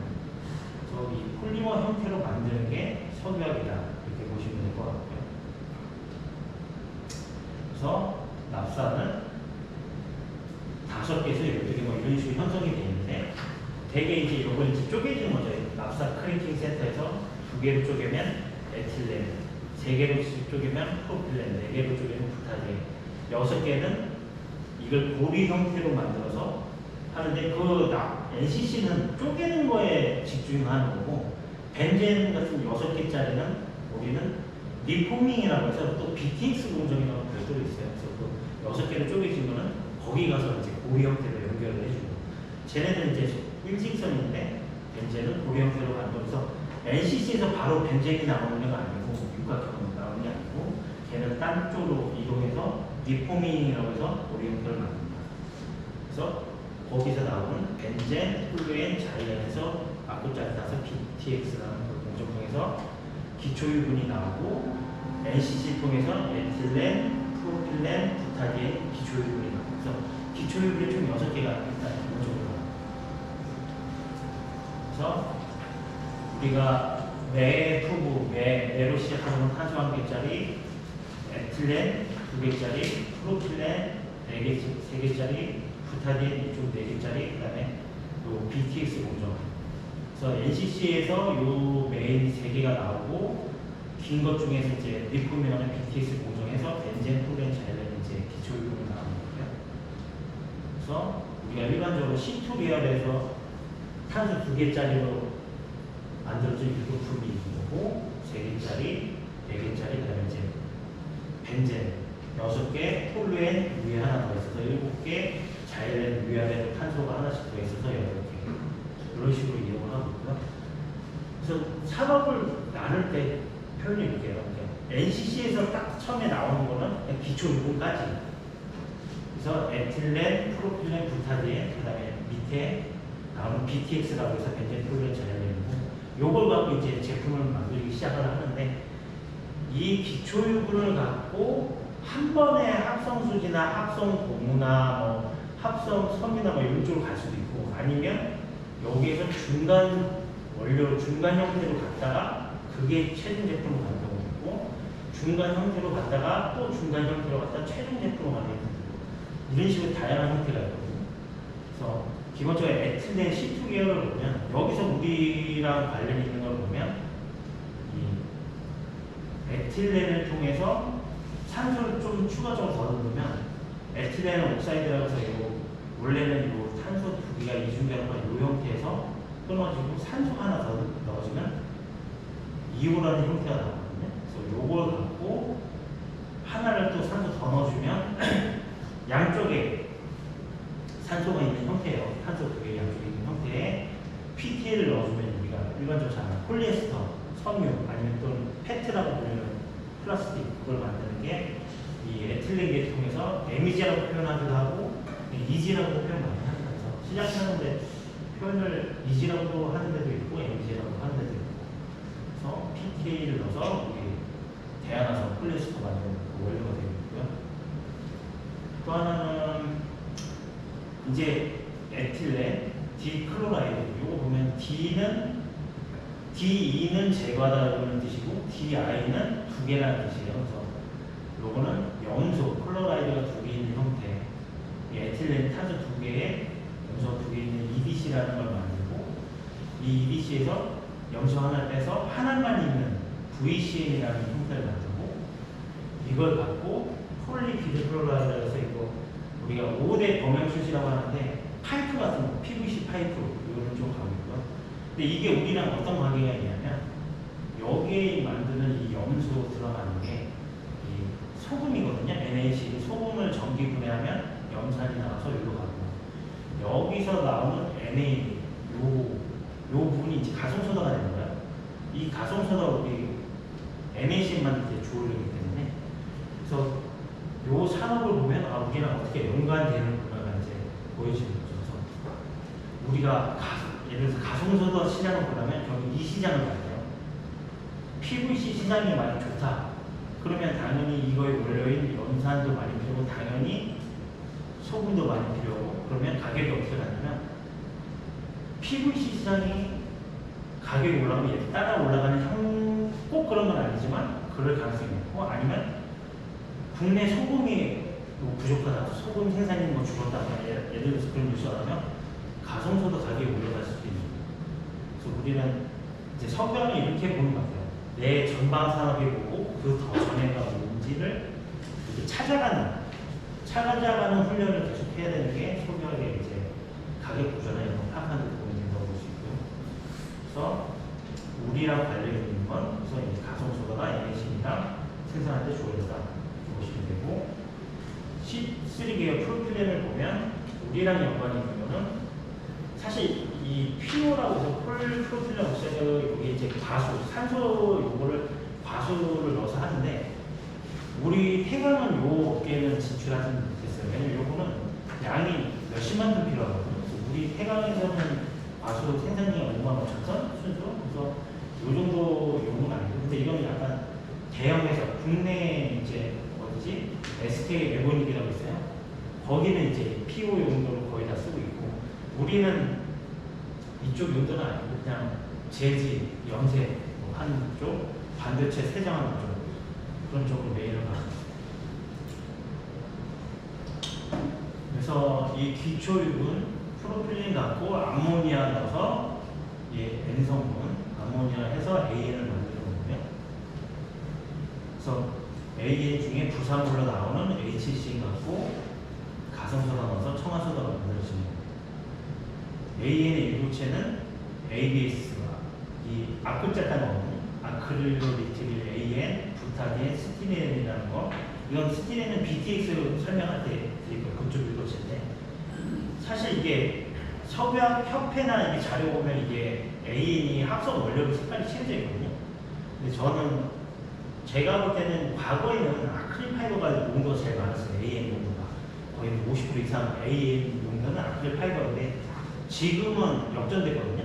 그래서 이 폴리머 형태로 만드는 게 석유화학이다. 이렇게 보시면 될 것 같고요. 그래서 납사는 5개에서 12개 뭐 이런 식으로 형성이 되어 있는데, 대개 이제 이걸 이제 쪼개지는 거죠. 납사 크래킹 센터에서 2개로 쪼개면 에틸렌, 3개로 쪼개면 프로필렌, 4개로 쪼개면 부탄이에요. 6개는 이걸 고리 형태로 만들어서 하는데, 그 NCC는 쪼개는 거에 집중하는 거고, 벤젠 같은 6개짜리는 우리는 리포밍이라고 해서 또 BTX 공정이라고 별도로 있어요. 그래서 그 6개로 쪼개진 거는 거기 가서 이제 고리 형태로 연결을 해주고, 쟤네는 이제 일직선인데 벤젠은 고리 형태로 만들어서 NCC에서 바로 벤젠이 나오는 게 아니고 육각형으로 나오는 게 아니고, 걔는 딴 쪽으로 이동해서 리포밍이라고 해서 고리 형태를 만듭니다. 그래서 거기서 나오는 벤젠, 톨루엔, 자이렌에서 앞글자를 따서 BTX라는 그 공정 통해서 기초유분이 나오고, NCC 통해서 에틸렌, 프로필렌, 부탄디엔 기초유분이 나오고, 그래서 기초유분이 총 6개가 있다는 거죠. 그래서 우리가 매로 시작하는 탄소 1개짜리, 에틸렌 2개짜리, 프로필렌 3개짜리, 부탄디엔 이쪽 4개짜리, 그 다음에 요 BTX 공정. 그래서 NCC에서 요 메인 3개가 나오고, 긴 것 중에서 이제 리포밍하는 BTX 공정에서 벤젠, 톨루엔, 자이렌 이제 기초유분이 나오는 거고요. 그래서 우리가 일반적으로 C2 계열에서 탄소 2개짜리로 만들어진 유도품이 있는 거고, 3개짜리, 4개짜리, 그 다음에 이제 벤젠 6개, 톨루엔 위에 하나 더 있어서 7개, 자일렌 위아래로 탄소가 하나씩 더 있어서 8개. 이런 식으로 이용을 하고 있고요. 그래서 산업을 나눌 때 표현이 이렇게 해요. NCC에서 딱 처음에 나오는 거는 그냥 기초 유분까지. 그래서 에틸렌, 프로필렌, 부타디엔, 그 다음에 밑에 나오는 BTX라고 해서 벤젠, 톨루엔, 자일렌이고, 요걸 갖고 이제 제품을 만들기 시작을 하는데, 이 기초 유분을 갖고 한 번에 합성수지나 합성고무나 뭐 합성 섬유나 뭐 이런 쪽으로 갈 수도 있고, 아니면 여기에서 중간 원료, 중간 형태로 갔다가 그게 최종 제품으로 가는 경우도 있고, 중간 형태로 갔다가 또 중간 형태로 갔다가 최종 제품으로 가는 경우도 있고, 이런 식으로 다양한 형태가 있거든요. 그래서 기본적으로 에틸렌 C2 계열을 보면, 여기서 우리랑 관련 있는 걸 보면 이 에틸렌을 통해서 산소를 좀 추가적으로 더 넣으면 에틸렌 옥사이드라고 해서 원래는 이 탄소 두 개가 이중되는 건 이 형태에서 끊어지고 산소 하나 더 넣어주면 이오라는 형태가 나오거든요. 그래서 요걸 갖고 하나를 또 산소 더 넣어주면 양쪽에 산소가 있는 형태예요. 탄소 두 개 양쪽에 있는 형태에 PTL을 넣어주면 우리가 일반적으로 잘 아는 폴리에스터, 섬유 아니면 또 페트라고 불리는 플라스틱, 그걸 만드는 게 이 에틸렌 계통에서 MEG라고 표현하기도 하고 EG라고도 표현 많이 합니다. 그래서 시장하는데 표현을 EG라고도 하는 데도 있고 MEG라고 하는 데도 있고, 그래서 PTA를 넣어서 우리 대안화성 폴리에스터 만드는 그 원료가 되고 있고요. 또 하나는 이제 에틸렌, 디클로라이드, 이거 보면 DE는 제거하다는 뜻이고 DI는 두 개라는 뜻이에요. 그래서 요거는 염소, 클로라이드가 두 개 있는 형태, 이 에틸렌 탄소 두 개에 염소 두 개 있는 EDC라는 걸 만들고, 이 EDC에서 염소 하나를 빼서 하나만 있는 VCM이라는 형태를 만들고, 이걸 갖고 폴리피드 클로라이드라고 해서 이거 우리가 5대 범용수지라고 하는데 파이프 같은 거, PVC 파이프 이거는 좀 가고 있고요. 근데 이게 우리랑 어떤 관계가 있냐면, 여기에 만드는 이 염소 들어가는 게 이 소금이거든요. NaC 소금을 전기 분해하면 염산이 나와서 여기로 가고, 여기서 나오는 Na 요 부분이 이제 가성소다가 되는 거예요. 이 가성소다 우리 NaC 만들 때 주원료이기 때문에, 그래서 요 산업을 보면 우리랑 어떻게 연관되는구나가 이제 보여지는 거죠. 그래서 우리가 예를 들어서 가성소다 시장을 보려면 저기 이 시장을 봐야 돼요. PVC 시장이 많이 좋다. 그러면 당연히 이거의 원료인 염산도 많이 필요하고 당연히 소금도 많이 필요하고, 그러면 가격이 어떻게 가냐면 PVC 시장이 가격이 올라가면 따라 올라가는 꼭 그런 건 아니지만 그럴 가능성이 있고, 아니면 국내 소금이 부족하다, 소금 생산이 뭐 줄었다, 예를 들어서 그런 뉴스가 나면 가성소도 가격이 올라갈 수도 있는 거예요. 그래서 우리는 이제 석유하면 이렇게 보는 것 같아요. 내 전방 산업이 보고 그 더 전에가 뭔지를 이렇게 찾아가는 훈련을 계속 해야 되는 게 석유학의 이제 가격 구조나 이런 거 파악하는 데 도움이 된다고 볼 수 있고요. 그래서 우리랑 관련 있는 건 우선 이제 가성소다가 NaC이랑 생산할 때 주어졌다 보시면 되고, C3 계열 프로필렌을 보면 우리랑 연관이 있는 거는 사실 이 PO라고 해서 프로필렌 옥사이드, 여기 이제 과수, 산소 요거를 과수를 넣어서 하는데, 우리 태광은 요 업계에는 진출하지 못했어요. 왜냐면 요거는 양이 몇십만 톤 필요하거든요. 그래서 우리 태광에서는 과수 생산량이 5만 5천 톤 순수, 그래서 요 정도 용은 아니고, 근데 이건 약간 대형에서 국내 이제 어디지 SK 에보닉이라고 있어요. 거기는 이제 PO 용도로 거의 다 쓰고 있고, 우리는 이쪽 용도는 아니고 그냥 재지, 염색 뭐 하는 쪽, 반도체 세정하는 쪽, 그런 쪽으로 메인을 가고 있습니다. 그래서 이 기초유분 프로필린 갖고 암모니아 넣어서 N성분 암모니아 해서 AN을 만드는 거고요. 그래서 AN 중에 부산물로 나오는 HCl 갖고 가성소다 넣어서 청화소다가 만들어지는 거예요. AN의 일부체는 ABS가 이 앞글자 따라오거든요. 아크릴로 리트릴 AN, 부타딘, 스티렌이라는 거. 이건 스티렌은 BTX로 설명할 때 드릴 거예요. 그쪽 읽어질 때. 사실 이게 석유학 협회나 이게 자료 보면 이게 AN이 합성 원료로 색깔이 칠해져 있거든요. 근데 저는 제가 볼 때는 과거에는 아크릴 파이버가 용도가 제일 많았어요. AN 용도가 거의 50% 이상 AN 용도는 아크릴 파이버인데 지금은 역전됐거든요.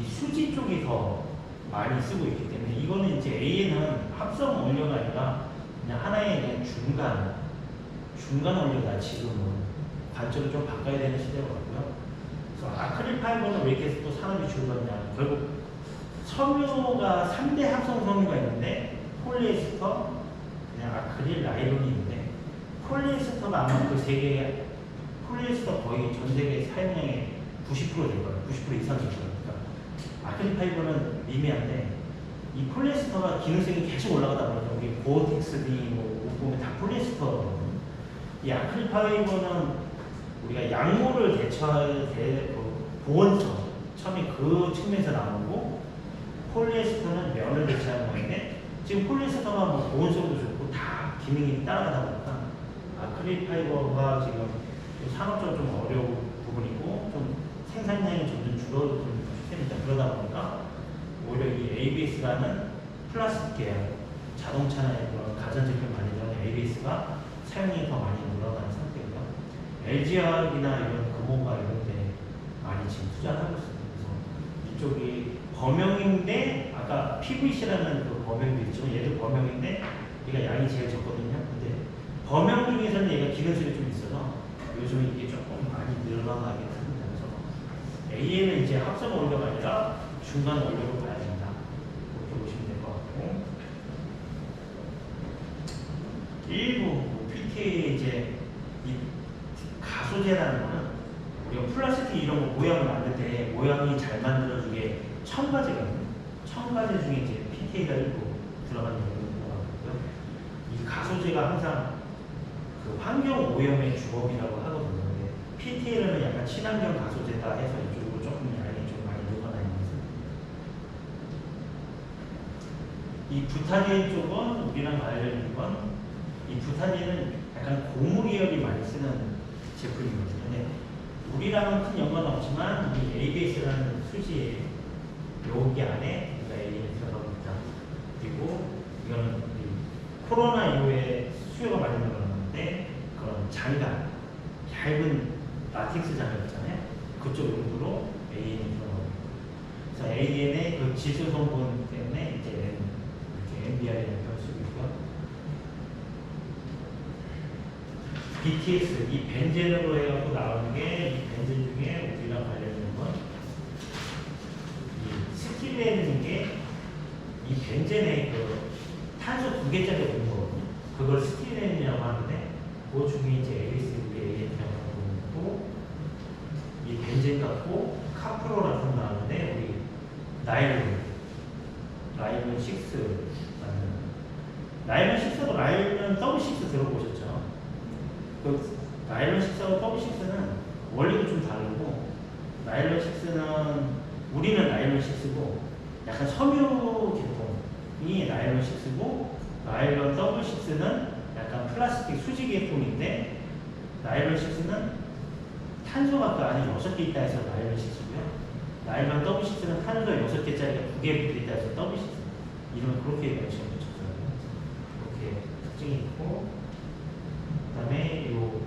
이 수지 쪽이 더 많이 쓰고 있기 때문에 이거는 이제 AN은 합성 원료가 아니라 그냥 하나의 그냥 중간 원료다. 지금은 관점을 좀 바꿔야 되는 시대가 왔고요. 그래서 아크릴 파이버는 왜 이렇게 또 산업이 줄어드냐? 결국 섬유가 3대 합성 섬유가 있는데 폴리에스터, 그냥 아크릴, 나일론이 있는데 폴리에스터가 아마 그 세계 폴리에스터 거의 전 세계 사용량의 90%될 거예요. 90% 이상 될 거예요. 그러니까 아크릴 파이버는 미미한데 이 폴리에스터가 기능성이 계속 올라가다 보니까 우리 고어텍스니 뭐 보면 다 폴리에스터거든요. 이 아크릴 파이버는 우리가 약물을 대처할 보온성 처음에 그 측면에서 나오고 폴리에스터는 면을 대체하는 건데 지금 폴리에스터가 뭐 보온성도 좋고 다 기능이 따라가다 보니까 아크릴 파이버가 지금 산업적으로 좀 어려운 부분이고 좀 생산량이 점점 줄어드는 시스템이다. 그러다 보니까 오히려 이 ABS라는 플라스틱 계열 자동차나 그런 가전제품 많이 들어가는 ABS가 사용량이 더 많이 늘어나는 상태고요. LG화학이나 이런 금호가 이런 데 많이 지금 투자를 하고 있습니다. 그래서 이쪽이 범용인데 아까 PVC라는 그 범용도 있죠. 얘도 범용인데 얘가 양이 제일 적거든요. 근데 범용 중에서는 얘가 기능성이 좀 있어서 요즘에 이게 조금 많이 늘어나게 됩니다. 그래서 AN은 이제 합성 원료가 아니라 중간 원료로 봐야 된다. 그렇게 보시면 될 것 같고 일부 PTA 이제 이 가소제라는 거는 우리가 플라스틱 이런 거 모양을 만들 때 모양이 잘 만들어주게 첨가제가 있는 첨가제 중에 이제 PTA가 일부 들어가는 경우가 있고요. 이 가소제가 항상 그 환경 오염의 주범이라고 하거든요. 근데 PTA는 약간 친환경 가소제다 해서 이쪽으로 조금 양이 좀 많이 늘어나 있는 이 부타딘 쪽은 우리랑 관련된 건 이 부타딘은 약간 고무 계열이 많이 쓰는 제품이거든요. 근데 우리랑은 큰 연관은 없지만 이 ABS라는 수지에 여기 안에 우리가 ABS 들어가고 있다. 그리고 이거는 코로나 이후에 수요가 많이 늘어났는데 그런 장갑, 얇은 라텍스 장갑 있잖아요. 그쪽 용도로 AN이 들어가고 있고 그래서 AN의 그 지수 성분 때문에 이제 이렇게 MBR이라는 걸 쓰고 있고요. BTS, 이 벤젠으로 해갖고 나오는 게 이 벤젠 중에 우리랑 관련된 건 이 스틸렌인 게 이 벤젠의 그 탄소 2개짜리 있는 거거든요. 그걸 스틸렌이라고 하는데 그 중에 이제 ABS라고 있고 이 벤젠 갖고 카프로라고 나오는데 우리 나일론 6 나일론 6도 나일론 W6 들어보셨죠? 그 나일론 6하고 W6는 원리도 좀 다르고 나일론 6는 우리는 나일론 6고 약간 섬유 계통이 나일론 6고 나일론 W6는 약간 플라스틱 수지 계통인데 나일론 6는 탄소가 그 안에 6개 있다 해서 나일론 6고요. 나일론 W6는 탄소 6개짜리가 2개 붙어있다 해서 W6 이름은 그렇게 명칭을 붙였어요. 그렇게 특징이 있고 그 다음에 요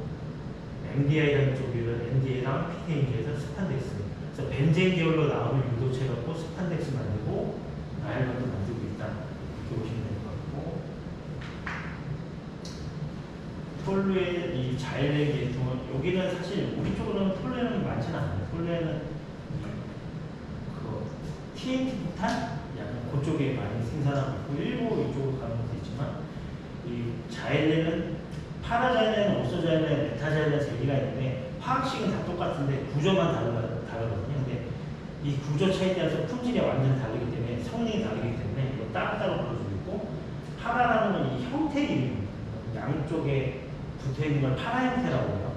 MDI라는 쪽에는 MDI랑 PTA에서 스판덱스 그래서 벤젠 계열로 나오는 유도체 갖고 스판덱스 만들고 나일론도 만들고 있다 이렇게 보시면 될 것 같고 톨루의 이 자일렌 계통은 여기는 사실 우리 쪽으로는 톨루에는 많지는 않아요. 톨루에는 그 TNT 폭탄 약간 그쪽에 많이 생산하고 있고 일부 이쪽으로 가는 것도 있지만 이 자일렌은 파라자일렌, 옥소자일렌, 메타자일렌 세 개가 있는데 화학식은 다 똑같은데 구조만 다르거든요. 근데 이 구조 차이에 따라서 품질이 완전히 다르기 때문에 성능이 다르기 때문에 이거 따로따로 불러주고 있고 파라라는 건 이 형태 이름입니다. 양쪽에 붙어있는 걸 파라 형태라고 해요.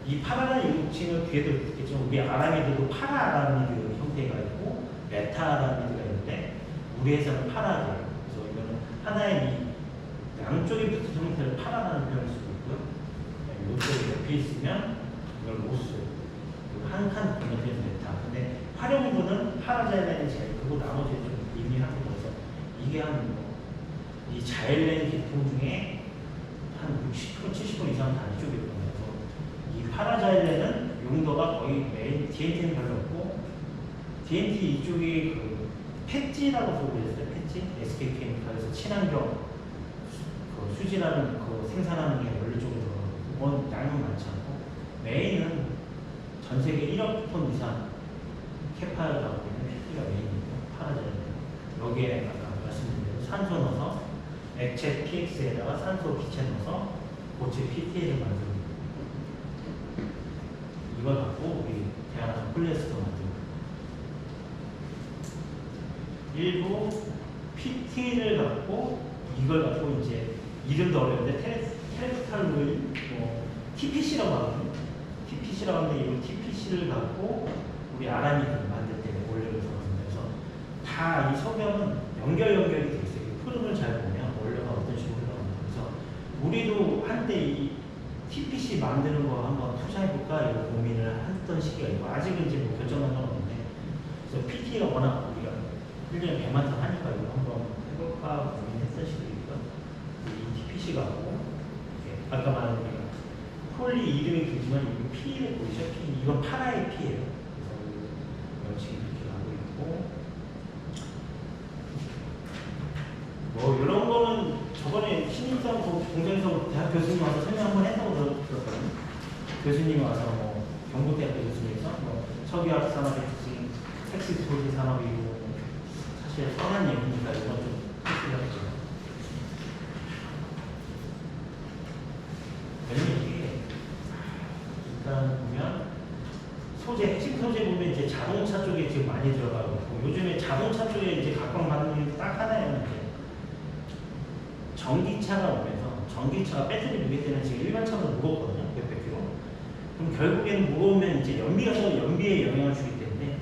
이 파라라는 일칭은 뒤에도 있겠지만 우리 아라미드도 파라 아라미드 형태가 있고 메타 아라미드가 있는데 우리 회사는 파라예요. 그래서 이거는 하나의 이 양쪽에 붙은 형태를 파라라는 표현을 쓰고 있고요. 이쪽에 옆에 있으면 이걸 로스. 한 칸 건너뛰면 됐다. 근데 활용도는 파라자일렌이 제일 크고 나머지 좀 미미하게 돼서 이게 이 자일렌 계통 중에 한 60%, 70% 이상 다 이쪽에 있거든요. 그래서 이 파라자일렌은 용도가 거의 메인 DNT는 별로 없고 DNT 이쪽이 그 펫지라고 소개했어요. 펫지 SK 케미칼에서 친환경 그 수질하는 그 생산하는 게 원래 쪽으로 그건 양은 많지 않고 메인은 전 세계 1억 톤 이상 캐파를 갖고 있는 펫지가 메인이고 파라자일렌 여기에 아까 말씀드린 대로 산소 넣어서 액체 PX에다가 산소 기체 넣어서 고체 PTA를 만들고 이걸 갖고 우리 대한항공 폴리에스터 만들고 일부 PT를 갖고 이걸 갖고 이제 이름도 어려운데 테레프탈로일 TPC라고 하거든요. TPC라고 하는데 이 TPC를 갖고 우리 아라니를 만들 때 원료를 들어갑니다. 그래서 다 이 석영은 연결이 돼 있어요. 흐름을 잘 보면 원료가 어떤 식으로 흘러갑니다. 그래서 우리도 한때 이 TPC 만드는 거 한번 투자해볼까 이런 고민을 했던 시기가 있고 아직은 이제 뭐 결정한 건 없는데 그래서 PT가 워낙 우리가 1년에 100만 톤 하니까 이거 한번 해볼까 고민했던 시기니까 이 TPC 갖고 아까 말한 우리가 폴리 이름이 길지만 이거 P를 보이죠? P 이건 파라의 P예요. 그래서 지금 이렇게 가고 있고 뭐 이런 거는 저번에 신입사원 공장에서 대학 교수님 와서 설명 한번 했다고 들었거든요. 교수님이 와서 뭐 경북대학교 교수님에서 뭐 석유화학 산업의 특징, 텍스토리 산업이고 사실 뻔한 얘기니까 이건 좀 했으려고. 왜냐면 이게 일단 보면 소재, 핵심 소재 보면 이제 자동차 쪽에 지금 많이 들어가고 있고 요즘에 자동차 쪽에 이제 각광받는 게 딱 하나예요. 이제 전기차가 오면서 전기차가 배터리 무게 때문에 지금 일반차보다 무겁거든요. 100kg. 그럼 결국에는 무거우면 이제 연비에 영향을 주기 때문에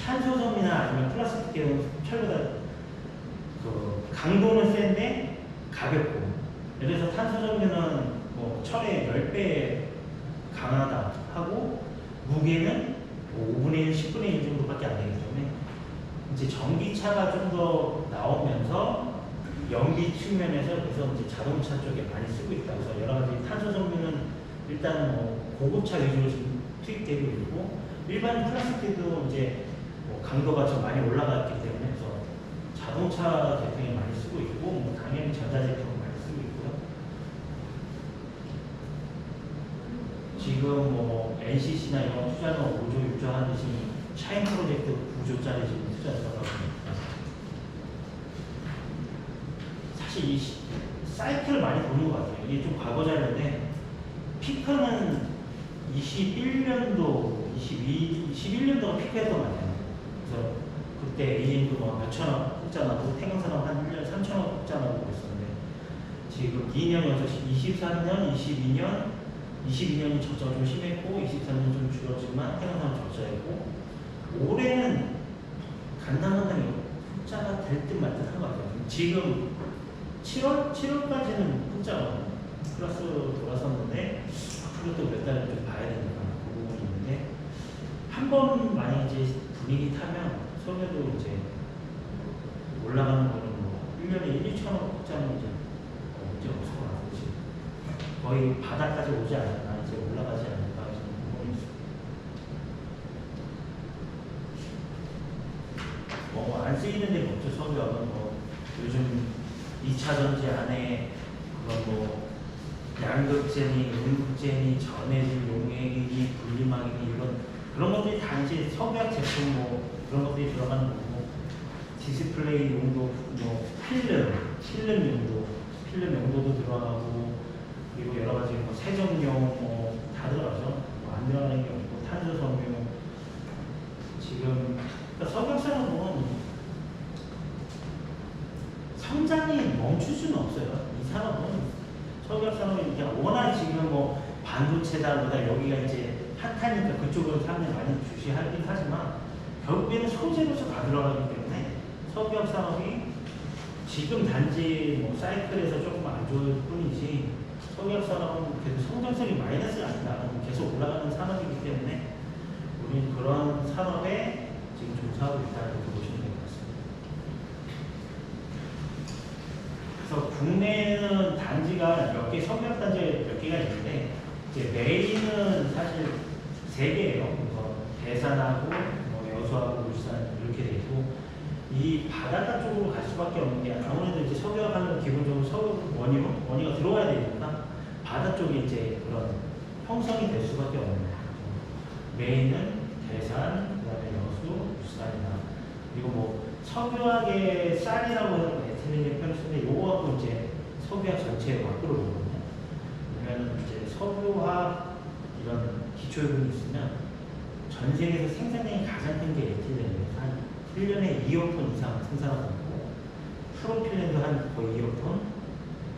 탄소섬이나 아니면 플라스틱 계열 철보다 그 강도는 센데 가볍고 예를 들어서 탄소섬유는 뭐 철의 10배 강하다 하고 무게는 뭐 5분의 1, 10분의 1 정도밖에 안 되기 때문에 이제 전기차가 좀 더 나오면서 연비 측면에서 그래서 이제 자동차 쪽에 많이 쓰고 있다. 그래서 여러 가지 탄소 섬유는 일단 뭐 고급차 위주로 지금 투입되고 있고 일반 플라스틱도 이제 뭐 강도가 좀 많이 올라갔기 때문에 그래서 자동차 제품에 많이 쓰고 있고 뭐 당연히 전자제품 많이 쓰고 있고요. 지금 뭐 NCC나 이런 투자는 5조, 6조 하듯이 샤인 프로젝트 9조짜리 지금 투자를 하고 있습니다. 사실 이 사이클을 많이 보는 것 같아요. 이게 좀 과거 자료인데 피크는 21년도, 21년도가 피크였던 것 같아요. 그래서 그때 AM도 뭐 몇천억 흑자나고 태경산업 한 1년에 3천억 흑자나고 그랬었는데 지금 2년 연속 23년, 22년이 적자가 좀 심했고 23년 좀 줄어지만 태경산업 적자였고 올해는 간당간당히 흑자가 될 듯 말 듯 한 것 같아요. 지금 7월까지는 흑자가 플러스 돌아섰는데 앞으로 또 몇 달 좀 봐야 되니까 그 부분이 있는데 한 번 만약 이제 분위기 타면 소매도 이제 올라가는 거는 뭐 1년에 1, 2천억 흑자는 이제 문제 없을 것 같아요. 지금 거의 바닥까지 오지 않았나 이제 올라가지 않을까 지금 부분이 있습니다. 뭐 안 쓰이는 데가 없죠. 석유화는 뭐 요즘 2차 전지 안에 그런 뭐 양극재니, 음극재니, 전해질 용액이니, 분리막이니 이런 그런 것들이 다 이제 석유화학 제품 뭐 그런 것들이 들어가는 거고 디스플레이 용도, 뭐 필름 용도, 필름 용도도 들어가고 그리고 여러 가지 뭐 세정용 뭐 다 들어가죠. 뭐 안 들어가는 게 없고 탄소섬유 지금 그러니까 석유산업은 성장이 멈출 수는 없어요. 이 산업은 석유산업이 이제 워낙 지금 뭐 반도체다 보다 여기가 이제 핫하니까 그쪽으로 사람들이 많이 주시하긴 하지만 결국에는 소재로서 다 들어가기 때문에 석유산업이 지금 단지 뭐 사이클에서 조금 안 좋을 뿐이지 석유화학 산업은 계속 성장성이 마이너스가 아니다. 계속 올라가는 산업이기 때문에 우리는 그런 산업에 지금 종사하고 있다는 걸 보시면 될 것 같습니다. 그래서 국내에는 단지가 몇 개, 석유화학 단지가 몇 개가 있는데 이제 메인은 사실 3개예요. 그래서 대산하고 뭐 여수하고 울산 이렇게 돼 있고 이 바닷가 쪽으로 갈 수밖에 없는 게 아무래도 이제 석유화학 하면 기본적으로 석유 원유가 들어와야 되니까 바다 쪽에 이제 그런 형성이 될 수밖에 없는 거예요. 메인은 대산, 그다음에 여수, 울산이나 그리고 뭐 석유화학의 쌀이라고 해서 에틸렌을 펼치는데 요거 갖고 이제 석유화학 전체의 밖으로 보거든요. 그러면 이제 석유화학 이런 기초유분이 있으면 전 세계에서 생산량이 가장 큰 게 에틸렌이에요. 한 1년에 2억 톤 이상 생산하고 있고 프로필렌도 한 거의 2억 톤,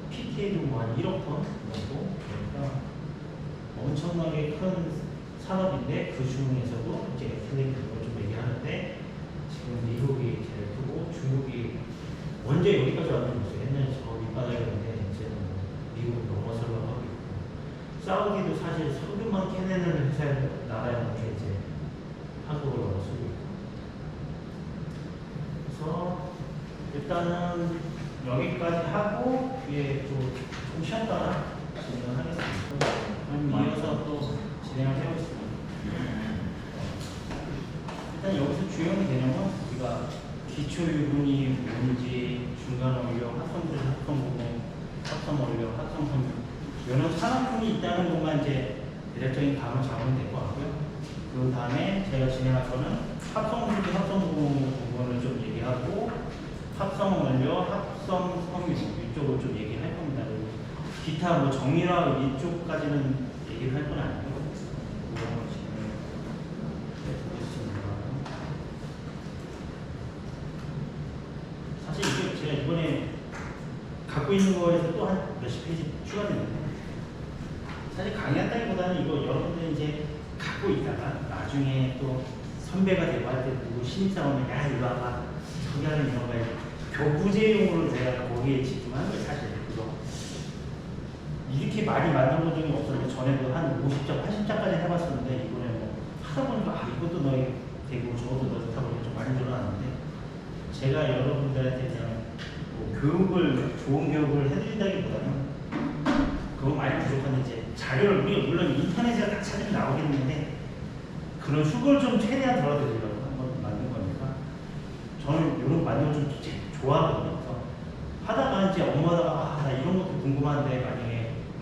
PTA도 뭐 한 1억 톤 정도. 그러니까 엄청나게 큰 산업인데 그 중에서도 이제 에틸렌 규모를 좀 얘기하는데 지금 미국이 제일 크고 중국이 언제 여기까지 왔는지 옛날에 저 밑바닥이었는데 이제는 미국을 넘어서려고 하고 있고 사우디도 사실 석유만 캐내는 회사 나라였는데 이제 한국을 넘어서고 있고 그래서 일단은 여기까지 하고 뒤에 좀 쉬었다가 진행을 하겠습니다. 그럼 이어서 또 진행을 해보겠습니다. 일단 여기서 주요 개념은 우리가 기초유분이 뭔지, 중간원료, 합성질, 합성부분, 합성원료, 합성섬유 이런 산업군이 있다는 것만 이제 대략적인 감을 잡으면 될 것 같고요. 그 다음에 제가 진행할 거는 합성수지, 합성부분을 좀 얘기하고 합성원료, 합성섬유 이쪽을 좀 얘기할 겁니다. 그리고 기타 뭐 정밀화 이쪽까지는 얘기를 할 건 아니고 그런 걸 진행해보겠습니다. 사실 이게 제가 이번에 갖고 있는 거에서 또 한 몇십 페이지 추가되는데 사실 강의한다기보다는 이거 여러분들이 이제 갖고 있다가 나중에 또 선배가 되고 할 때 누구 신입사원을 야 이거 아마 석유하는 이런 거에 교부제용으로 제가 거기에 집중하는 거예요. 사실 그래서 이렇게 많이 만든 것 중에 없었는데 전에도 한 50장, 80장까지 해봤었는데 이번에 뭐 하다 보니까 아 이것도 너희 되고 저것도 너희 되고 좀 많이 늘어났는데 제가 여러분들한테 그냥 뭐 교육을 좋은 교육을 해드린다기보다는 그거 많이 부족한데 이제 자료를 우리가 물론 인터넷에 딱 찾으면 나오겠는데 그런 수고를 좀 최대한 덜어드리려고 한번 만든 거니까 저는 이런 거 만드는 거 좀 좋아하거든요. 그래서 하다가 이제 업무하다가 나 이런 것도 궁금한데 만약에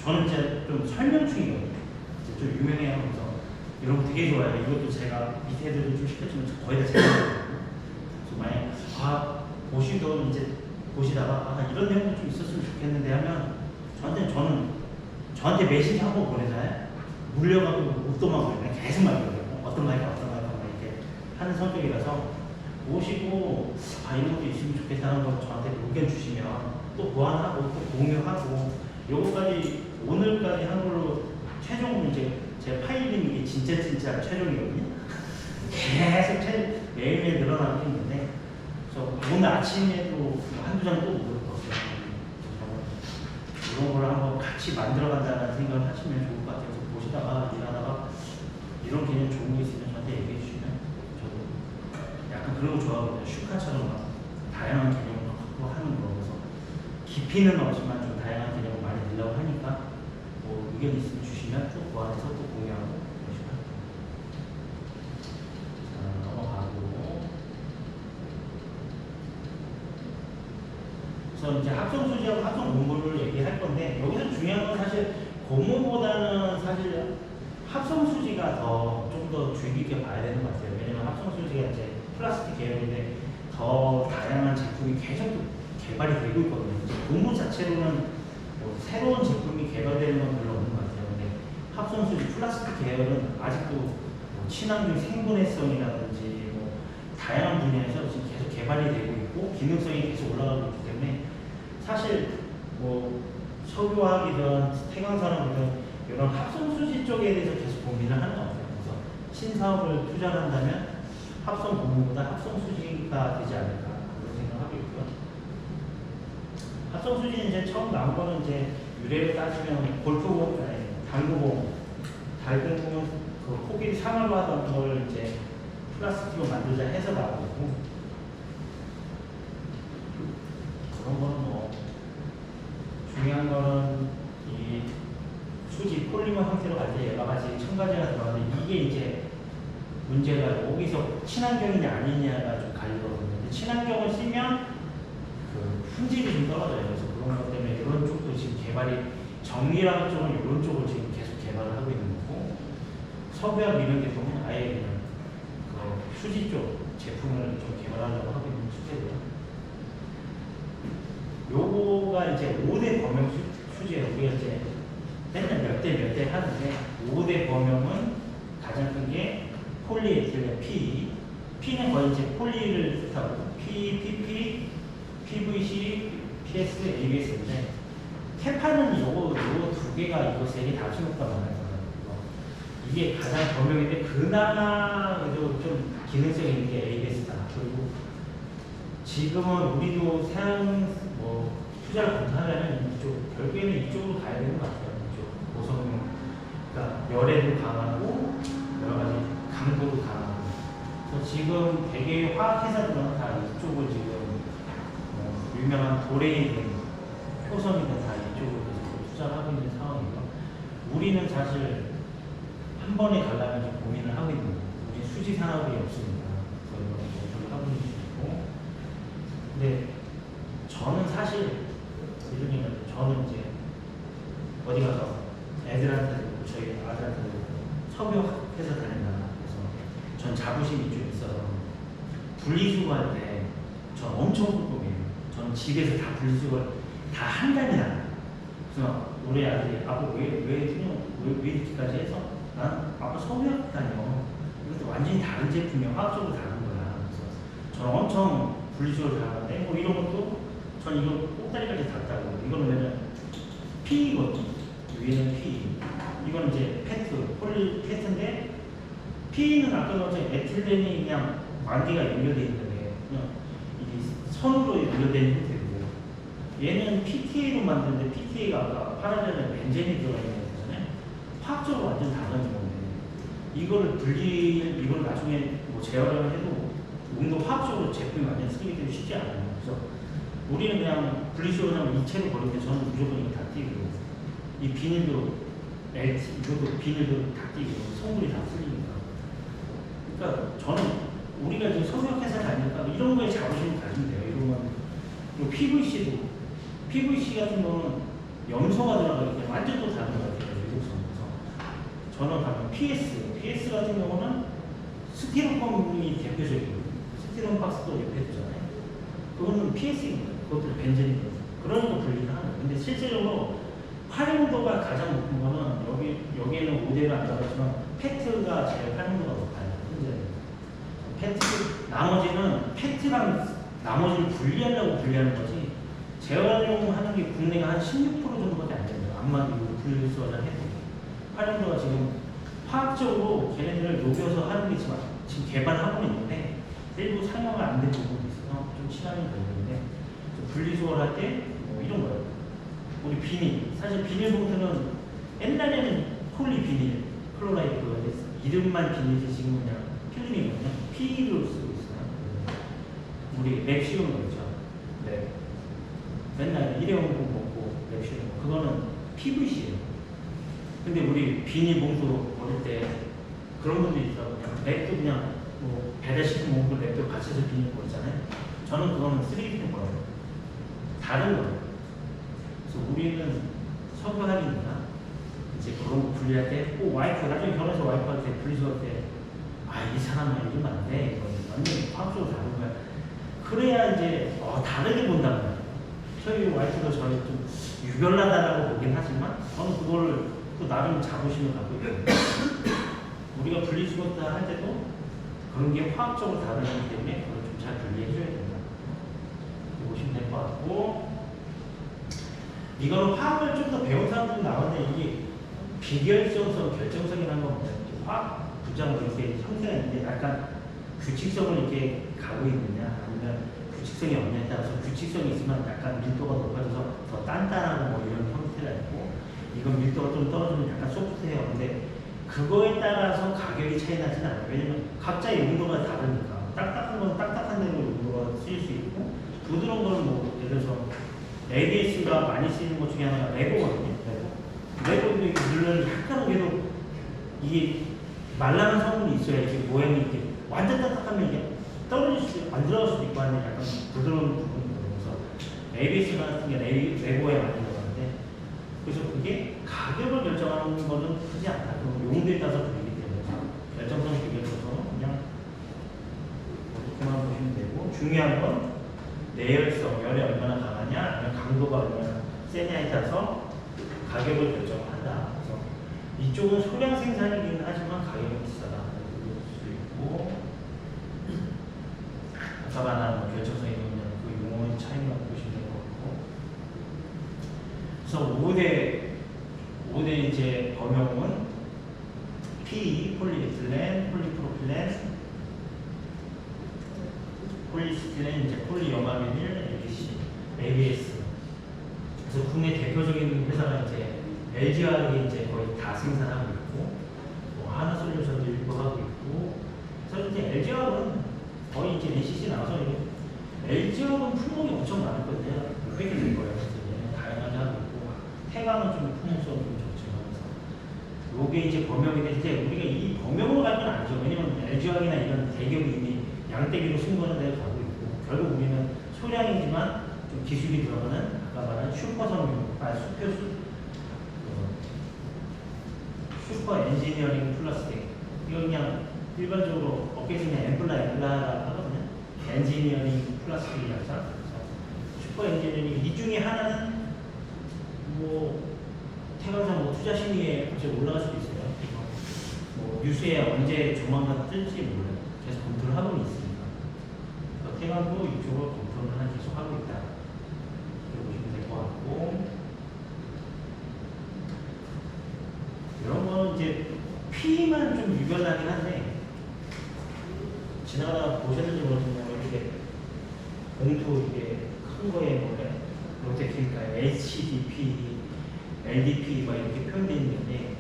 저는 이제 좀 설명충이거든요. 이제 좀 유명해 하면서 이런 거 되게 좋아해요. 이것도 제가 밑에 애들도 좀 시켰지만 거의 다 제가 했거든요. 그래서 만약에 보시던 이제 보시다가 이런 내용도 좀 있었으면 좋겠는데 하면 저한테 메시지하고 보내잖아요. 물려가고 웃도만 보내요. 계속 말해요. 어떤 말이야 이렇게 하는 성격이라서 보시고 이런 것도 있으면 좋겠다는 걸 저한테 의견 주시면 또 보완하고 또 공유하고 요거까지 오늘까지 한 걸로 최종 이제 제 파일링 이게 진짜 최종이거든요. 계속 매일매일 늘어나고 있는데 그래서 오늘 아침에도 한두 장 또 물어봤어요. 이런 걸 한번 같이 만들어간다는 생각을 하시면 좋을 것 같아요. 그래서 보시다가 일하다가 이런 개념 좋은 게 있으면 저한테 얘기해 주시면 저도 약간 그런 거 좋아하거든요. 슈카처럼 막 다양한 개념을 갖고 하는 거. 그래서 깊이는 없지만 좀 다양한 개념을 많이 넣으려고 하니까 뭐 의견 있으면 주시면 또 보완해서 또 공유하고 그러시면 자, 넘어가고 그래서 이제 합성수지하고 합성 공부를 얘기할 건데 여기서 중요한 건 사실 고무보다는 사실 합성수지가 좀 더 주의 깊게 봐야 되는 것 같아요. 왜냐면 합성수지가 이제 플라스틱 계열인데 더 다양한 제품이 계속 개발이 되고 있거든요. 이제 고무 자체로는 뭐 새로운 제품이 개발되는 건 별로 없는 것 같아요. 근데 합성수지 플라스틱 계열은 아직도 뭐 친환경 생분해성이라든지 뭐 다양한 분야에서 지금 계속 개발이 되고 있고 기능성이 계속 올라가고 있기 때문에 사실 뭐 석유화학이든 태광산업이든 이런 합성수지 쪽에 대해서 계속 고민을 하는 것 같아요. 그래서 신사업을 투자한다면 합성 고무보다 합성수지가 되지 않을까 그런 생각을 하고 있고요. 합성 수지는 이제 처음 나온 거는 이제 유래를 따지면 골프공, 아니, 당구공, 달공공은 그 코끼리 상하로 하던 걸 이제 플라스틱으로 만들자 해서 나온 거고, 그런 거는 뭐 중요한 거는 이 수지 폴리머 형태로 갈 때 여러 가지 첨가제가 들어가는데 이게 이제 문제가 여기서 친환경이냐 아니냐가 좀 갈리거든요. 근데 친환경을 쓰면 그 품질이 좀 떨어져요. 그래서 그런 것 때문에 이런 쪽도 지금 개발이 정밀화학 쪽은 이런 쪽을 지금 계속 개발을 하고 있는 거고, 석유화학 이런 게 보면 아예 그냥 그 수지 쪽 제품을 좀 개발하려고 하고 있는 추세고요. 요거가 이제 5대 범용 수지예요. 우리가 이제 맨날 몇 대 하는데 5대 범용은 가장 큰 게 폴리에틸렌 P, P는 거의 이제 폴리를 뜻하고 P, PP, PVC, PS, ABS인데 캐파는 요거 두 개가 이거 세 개 다 합쳐놓고 말하는 이게 가장 범용인데 그나마 그래도 좀 기능성 있는 게 ABS다. 그리고 지금은 우리도 뭐 투자를 검토하려면 이쪽 결국에는 이쪽으로 가야 되는 것 같아요. 이쪽 고성능, 그러니까 열에도 강하고 여러 가지 강도도 강하고. 그래서 지금 대개 화학회사들은 다 이쪽을 지금 유명한 도레이든 효성이든 다 이쪽으로 투자를 하고 있는 상황이고, 우리는 사실 한 번에 가려면 좀 고민을 하고 있는 거예요. 우리 수지 산업이 없으니까 그런 하고 있는 중이고. 근데 저는 사실 이러면 저는 이제 어디 가서 애들한테도 저희 아들한테도 석유 회사 다닌다. 그래서 전 자부심이 좀 있어서 분리수거할 때 전 엄청 꼼꼼해요. 저는 집에서 다 분리수거를 다 한 달이나. 그래서 우리 아들이 아빠 왜 이렇게까지 해서 난 아빠 석유학 다녀. 이것도 완전히 다른 제품이야. 화학적으로 다른 거야. 그래서 저는 엄청 분리수거를 잘하는데 뭐 이런 것도 전 이거 꼭다리까지 닿다고. 이거는 왜냐면 P거든. 위에는 P. 이건 이제 페트, 폴리페트인데 P는 아까 전에 에틸렌이 그냥 만기가 연결되어 있는데 그냥 이게 선으로 연결되어 있는 형태고, 얘는 PTA로 만드는데 PTA가 아까 파라전에 벤젠이 들어가 있는 거잖아요. 화학적으로 완전 다른 건데 이걸 나중에 뭐 재활용을 해도 운동 화학적으로 제품이 완전 쓰기 되기 쉽지 않아요. 그래서 우리는 그냥 분리수거하면 이체로 버리는데 저는 무조건 이거 다 띄고, 이 비닐도 이것도 비닐도 다 띄고 성분이 다 틀리니까. 그러니까 저는 우리가 지금 석유회사 다니니까 이런 거에 자부심을 가지면 돼요. 이런 건 그리고 PVC 같은 거는 염소가 들어가기 때문에 완전 또 다른 것 같아요. 유독성에서 저는 가면 PS 같은 경우는 스티로폼이 대표적이고 스티로폼 박스도 옆에 두잖아요. 그거는 PS입니다. 그것도 벤젠이거든요. 그런 거 분리를 하는 거예요. 근데 실제적으로 활용도가 가장 높은 거는 여기에는 5대가 안 나가지만 페트가 제일 활용도가 높아요. 페트, 나머지는 페트랑 나머지를 분리하려고 분리하는 거지, 재활용하는 게 국내가 한 16% 정도밖에 안 됩니다. 암만 이거 분리수거를 해도. 활용도가 지금 화학적으로 걔네들을 녹여서 하는 게 지금 개발하고 있는데 일부 상용화 안 된 부분이 있어서 좀 시간이 걸리는데, 분리수거를 할 때 뭐 이런 거예요. 우리 비닐, 사실 비닐봉투는 옛날에는 폴리 비닐, 클로라이드 그거 이름만 비닐이 지금 그냥 필름이거든요. P로 쓰고 있어요. 우리 랩 씌우는 거 있죠. 랩. 맨날 일회용품 먹고 랩 씌우는 거. 그거는 PVC예요. 근데 우리 비닐봉투 먹을 때 그런 분들이 있더라고요. 랩도 그냥 뭐 배달시킨 먹는 랩도 같이 해서 비닐 먹잖아요. 저는 그거는 3D 거예요. 다른 거예요. 그래서 우리는 석유학이니까 이제 그런 거 분리할 때 꼭 와이프, 나중에 결혼해서 와이프한테 분리수거할 때 이 사람은 이러면 안 돼. 이건 완전히 화학적으로 다른 거야. 그래야 이제 다르게 본단 말이에요. 저희 와이프도 저희 좀 유별나다라고 보긴 하지만 저는 그거를 또 나름 자부심을 갖고 있거든요. 우리가 분리수거 할 때도 그런 게 화학적으로 다르기 때문에 그걸 좀 잘 분리해줘야 된다. 이렇게 보시면 될 것 같고, 이거는 화학을 좀 더 배운 사람들이 나왔는데 이게 비결정성, 결정성이라는 건 뭐냐면 화학 부장으로 이렇게 형태가 있는데 약간 규칙성을 이렇게 가고 있느냐 아니면 규칙성이 없느냐에 따라서 규칙성이 있으면 약간 밀도가 높아져서 더 단단하고 뭐 이런 형태가 있고 이건 밀도가 좀 떨어지면 약간 소프트해요. 근데 그거에 따라서 가격이 차이 나지는 않아요. 왜냐면 각자의 용도가 다르니까 딱딱한 건 딱딱한 대로 용도가 쓰일 수 있고 부드러운 거는 뭐 예를 들어서 ABS가 많이 쓰이는 것 중에 하나가 레고거든요. 레고도 이렇게 누르면 약간 그래도 이게 말랑한 성분이 있어야 이렇게 모양이 이렇게 완전 딱딱하면 이게 떨어질 수도 있고 안 들어갈 수도 있고 하는 약간 부드러운 부분이 있어서 ABS 같은 게 레고에 많이 들어가는데 그래서 그게 가격을 결정하는 거는 크지 않다. 용도에 따라서 다르기 때문에 결정성을 비교해서 그냥 그만 보시면 되고 중요한 건 내열성, 열이 얼마나 강하냐, 아니면 강도가 얼마나 세냐에 따라서 가격을 결정한다. 그래서 이쪽은 소량 생산이긴 하지만 가격이 비싸다. 그럴 수 있고 아까 말한 결정성이 있는 그 용어의 차이만 보시면 될 것 같고 그래서 5대 이제 범용은 PE, 폴리에틸렌, 폴리프로필렌, 폴리스티렌, 이제 폴리염화비닐, ABS. 그래서 국내 대표적인 회사가 이제 LG화학이 이제 거의 다 생산하고 있고, 뭐 하나솔루션도 일부 하고 있고, 그래서 이제 LG화학은 거의 이제 NCC 나와서 LG화학은 품목이 엄청 많았거든요. 뺏게 된 거예요. 그래서 얘는 다양하게 하고 있고, 태광은 좀 품목성이 좀 적지만. 요게 이제 범용이 될 때 우리가 이 범용으로 갈 건 아니죠. 왜냐면 LG화학이나 이런 대기업이 이미 양대기로 승부하는 데가 가고 있고 결국 우리는 소량이지만 좀 기술이 들어가는 아까 말한 슈퍼 엔지니어링 플라스틱 이거 그냥 일반적으로 업계에서 그냥 엠플라라고 하거든요. 엔지니어링 플라스틱이 약자 슈퍼 엔지니어링 이 중에 하나는 뭐 태광상 뭐 투자 심의에 갑자기 올라갈 수도 있어요. 뭐 뉴스에 언제 조만간 뜰지 몰라요. 계속 검토를 하고는 있으니까. 태광도 이쪽으로 검토를 계속 하고 있다. 이렇게 보시면 될 것 같고 이런 거는 이제 P만 좀 유별나긴 한데 지나가다가 보셨는지 모르겠지만 이렇게 봉투 이게 큰 거에 뭐래 롯데필까요? HDP LDP 막 이렇게 표현되어 있는데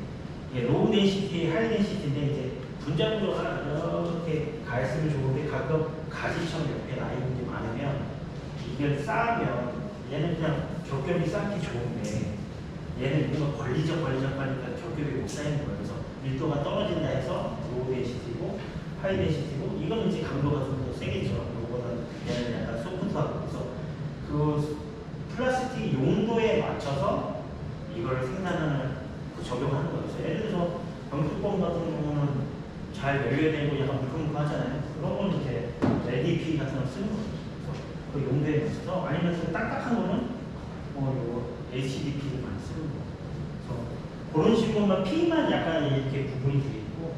이게 로우 덴시티, 하이 덴시티인데 이제 분자 구조가 이렇게 가 있으면 좋은데 가끔 가지처럼 옆에 나 있는 게 많으면 이걸 쌓으면 얘는 그냥 겹겹이 쌓기 좋은데 얘는 뭔가 걸리적하니까 겹겹이 못 쌓이는 거예요. 그래서 밀도가 떨어진다 해서 로우 덴시티고 하이 덴시티고 이거는 이제 강도가 좀 더 세겠죠. 이거보다는 얘는 약간 소프트하고 그래서 그 플라스틱 용도에 맞춰서 이걸 생산하는 적용하는 거예요. 예를 들어서 병뚜껑 같은 경우는 잘 열려내고 약간 물컹물컹 하잖아요. 그런 거는 이제 LDP 같은 거 쓰는 거예요. 그 용도에 맞춰서 아니면 좀 딱딱한 거는 요 HDP를 많이 쓰는 거예요. 그래서 그런 식으로만 P만 약간 이렇게 구분이 되어 있고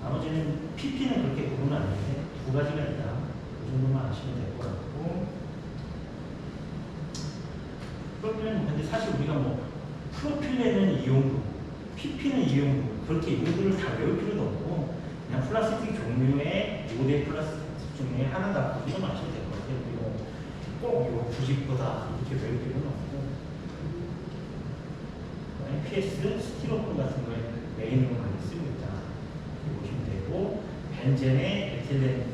나머지는 PP는 그렇게 구분은 안 되는데 두 가지가 있다. 그 정도만 아시면 될 것 같고 그러면 근데 사실 우리가 뭐 프로필렌은 이용도, PP는 이용도 그렇게 용도를 다 외울 필요도 없고 그냥 플라스틱 종류의 5대 플라스틱 중에 하나다 이런 아시면 될 것 같아요. 그리고 꼭 이거 90보다 이렇게 외울 필요는 없고 PS, 스티로폼 같은 거에 메인으로 많이 쓰고 있다 이렇게 보시면 되고 벤젠에 에틸렌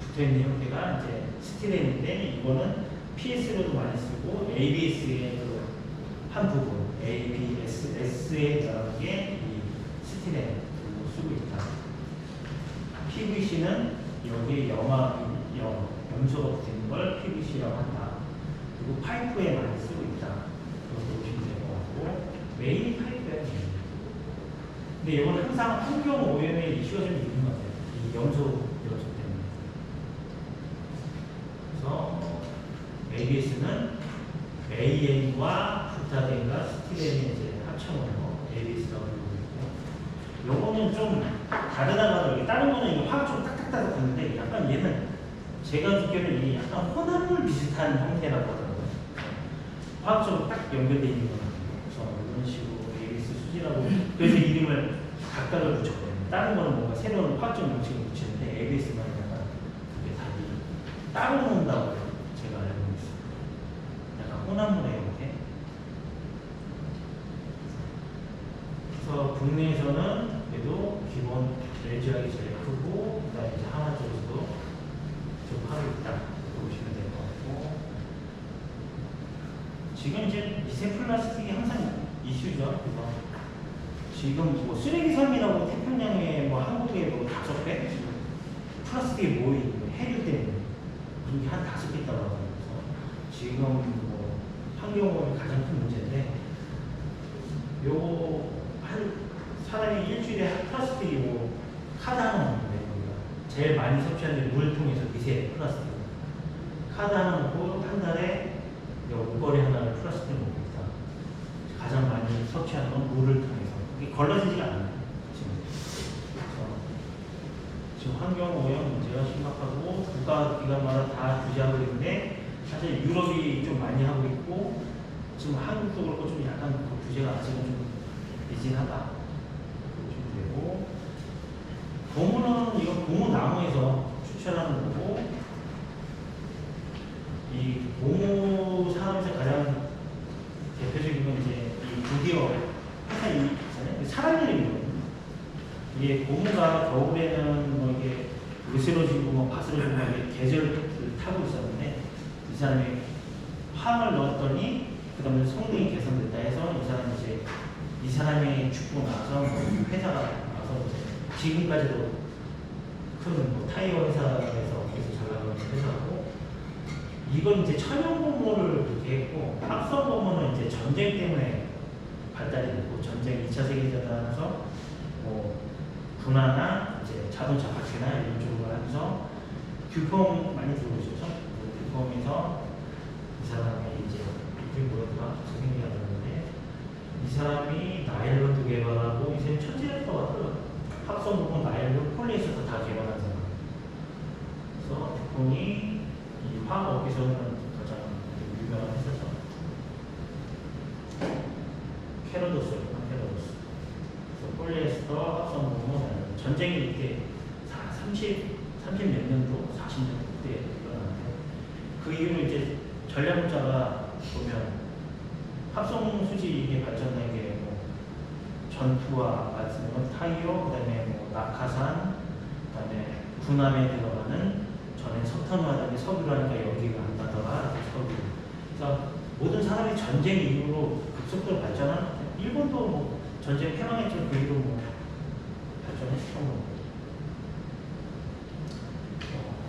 붙어있는 형태가 이제 스티렌인데 이거는 PS로도 많이 쓰고 ABS에 한 부분 ABS, S에 들어간 게 이 스티렌으로 쓰고 있다. PVC는 여기에 염소가 붙어있는 걸 PVC라고 한다. 그리고 파이프에 많이 쓰고 있다. 이렇게 보시면 될 것 같고 메인이 파이프예요. 근데 이건 항상 환경 오염의 이슈가 좀 있는 것 같아요. 이 염소 때문에. 그래서 ABS는 AN과 부타덴과 스티렌의 이제 합성어로 ABS라고 부르고 있고 요거는 좀 다르다고 하더라고요. 다른 거는 이거 화학적으로 딱딱딱 붙는데 약간 얘는 제가 듣기로는 이게 약간 혼합물 비슷한 형태라고 하더라고요. 화학적으로 딱 연결되어 있는 거는 그래서 이런 식으로 ABS 수지라고 그래서 이름을 각각을 붙였거든요. 다른 거는 뭔가 새로운 화학적 명칭을 붙이는데 ABS만 약간 그게 답이 따로 논다고 제가 알고 있어요. 약간 혼합물에 이렇게. 그래서 국내에서는 그래도 기본 LG화학이 제일 크고 그다음에 이제 하나 쪽에서도 좀 하고 있다 이렇게 보시면 될 것 같고 지금 이제 미세 플라스틱이 항상 이슈죠. 그래서 지금 뭐 쓰레기 섬이라고 태평양에 뭐 한국에 뭐 5배 플라스틱이 모인 해류 때문에 그런 게 한 5개 있다고 하거든요. 그래서 지금 뭐 환경오염이 가장 큰 문제인데 요 한 사람이 일주일에 플라스틱이 뭐 카드 하나 먹는데 우리가 제일 많이 섭취하는 게 물을 통해서 미세 플라스틱 카드 하나 먹고 한 달에 옷걸이 하나를 플라스틱을 먹고 있다. 가장 많이 섭취하는 건 물을 통해서 이게 걸러지지가 않아요. 지금 환경오염 문제가 심각하고 국가기관마다 다 규제하고 있는데 사실 유럽이 좀 많이 하고 있고 지금 한국도 그렇고 좀 약간 그 규제가 아직은 좀 미진하다. 되고 고무는 이거 고무나무에서 추출하는 거고 이 고무 산업에서 가장 대표적인 건 이제 이 구디어 회사 이 있잖아요. 사람 이름이거든요. 이게 고무가 겨울에는 뭐 이게 으스러지고 뭐 바스러지고 뭐 이게 계절을 타고 있었는데 이 사람이 화학을 넣었더니 그 다음에 성능이 개선됐다 해서 이 사람이 이제 이 사람이 죽고 나서 뭐 회사가 나서 지금까지도 큰 뭐 타이어 회사에서 계속 잘 나가는 회사고 이건 이제 천연 고무를 그렇게 했고 합성 고무는 이제 전쟁 때문에 발달이 됐고 전쟁 2차 세계대전 하면서 뭐 군화나 이제 자동차 바퀴나 이런 쪽으로 하면서 듀퐁 많이 들어보셨죠? 듀퐁에서 이 사람이 이제 이게 뭐였더라? 생각이 안 나는데 이 사람이 나일론도 개발하고 이 사람이 천재였던 것 같아요. 합성 부분 나일론 폴리에서도 다 개발한 사람. 그래서 듀퐁이 이 화학업에서는 가장 유명한 회사죠. 캐로도스였구나, 캐로도스. 그래서 폴리에스터, 합성 부분, 전쟁이 이때 30몇 년도, 40년도 때 일어났는데 그 이후로 이제 전략문자가 보면 합성 수지 이게 발전된 게 뭐 전투와 같은 건 타이어, 그다음에 뭐 낙하산, 그다음에 군함에 들어가는 전에 석탄화 다음에 석유로 하니까 여기가 안 나더라 석유. 그래서 모든 사람이 전쟁 이후로 급속도로 발전한 일본도 뭐 전쟁 패망했지만 그 이후로 뭐 발전했었던 거고.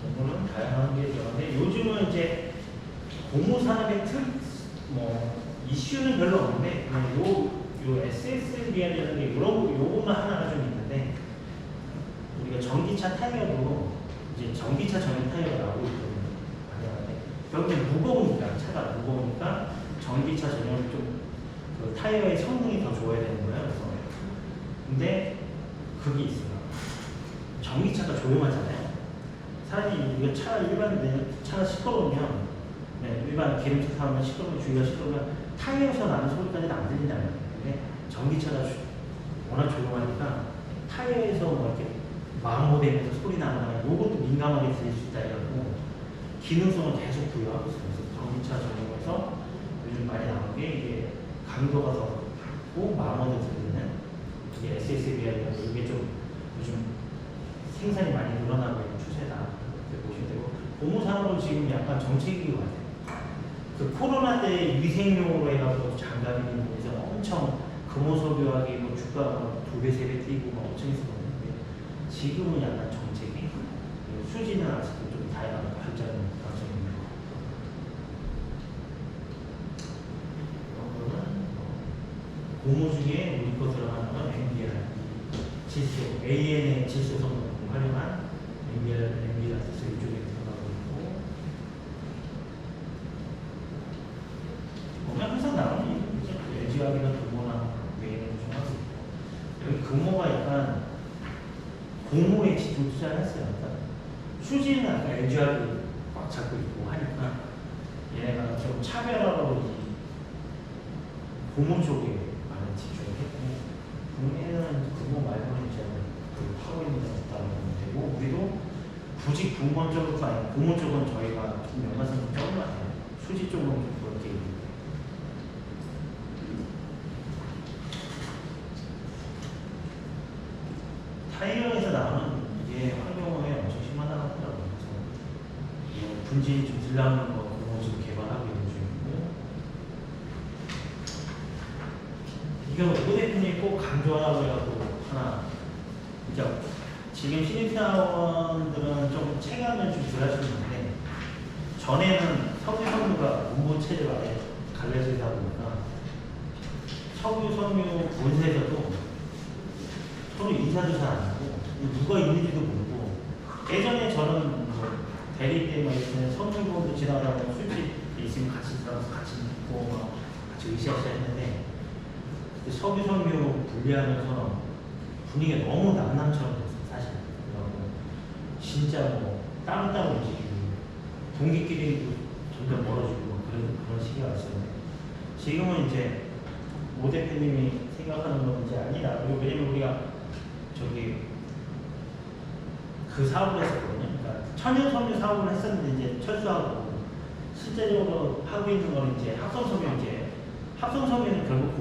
공무는 다양한 게 있는데 요즘은 이제 고무 산업의 뭐 이슈는 별로 없는데 그냥 요 SSB라는 게 요것만 하나가 좀 있는데 우리가 전기차 타이어도 이제 전기차 전용 타이어가 나오고 있거든요. 그런데 무거우니까 차가 무거우니까 전기차 전용 그 타이어의 성능이 더 좋아야 되는 거예요. 그래서 근데 그게 있어요. 전기차가 조용하잖아요. 사람이 우리가 차가 시끄러우면 일반 기름차 타면 시끄러우면 주위가 시끄러우면 타이어에서 나는 소리까지는 안 들린다는 거예요. 근데 전기차가 워낙 조용하니까 타이어에서 뭐 이렇게 마모되면서 소리 나거나 요것도 민감하게 들릴 수 있다 해가지고 기능성을 계속 부여하고 있어요. 그래서 전기차 전용에서 요즘 많이 나오는 게 이게 강도가 더 높고 마모도 들리는 이게 SSBI라는 이게 좀 요즘 생산이 많이 늘어나고 있는 추세다. 이렇게 보시면 되고 고무산업은 지금 약간 정체기인 것 같아요. 그 코로나 때 위생용으로 해가지고 장갑이 있는 엄청 금호석유하게 뭐 주가가 2배, 3배 뛰고 막 엄청 했었거든요. 지금은 약간 정체기. 수지는 아직도 좀 다양한 발전 가능성이 있는 것 같아요. 고무 중에 우리 거 들어가는 건 MBR, 질소, AN의 질소 성분을 활용한 MBR 뜻을 이쪽에 들어가고 있고 보면 항상 나오는 이름이죠. LG화학이나 금호나 외에는 좀 하고 있고 여기 금호가 약간 고무에 집중 투자를 했어요. 그러니까 수지는 아까 LG화학이 꽉 잡고 있고 하니까 얘네가 좀 차별화로 고무 쪽에 많은 집중을 했고 국내는 금호 말고는 이제 하고 있는 게 없다고 보면 되고, 우리도 굳이 군번 쪽은 아니고 고문 쪽은 저희가 좀 연관성이 좀 적은 것 같아요. 수지 쪽은 좀 그렇게. 타이어에서 나오는 이게 환경오염이 엄청 심하다고 하더라고요. 그래서 분진이 좀 덜 나오는 거 그런 거 지금 개발하고 있는 중이고, 이건 오 대표님이 꼭 강조하라고 해가지고 하나, 그러니까 지금 신입사원들은 좀 체감을 좀 덜 하시는데, 전에는 석유 섬유가 문보 체제가 아예 갈려져 있다 보니까 석유 섬유 본사에서도 서로 인사도 잘 안 하고 누가 있는지도 모르고, 예전에 저는 뭐 대리 때만 있으면 섬유본도 지나가다 보면 술집 있으면 같이 들어가서 같이 먹고 막 같이 으쌰으쌰 했는데, 석유 섬유 분리하면서 분위기가 너무 남남처럼 됐어요, 사실. 그래서 진짜 뭐 따로따로 움직이고 동기끼리도 점점 멀어지고 그런 시기가 왔었는데, 지금은 이제 오 대표님이 생각하는 건 이제 아니다. 그리고 왜냐면 우리가 저기 그 사업을 했었거든요. 그러니까 천연섬유 사업을 했었는데 이제 철수하고 실제적으로 하고 있는 건 이제 합성섬유인데, 합성섬유는 결국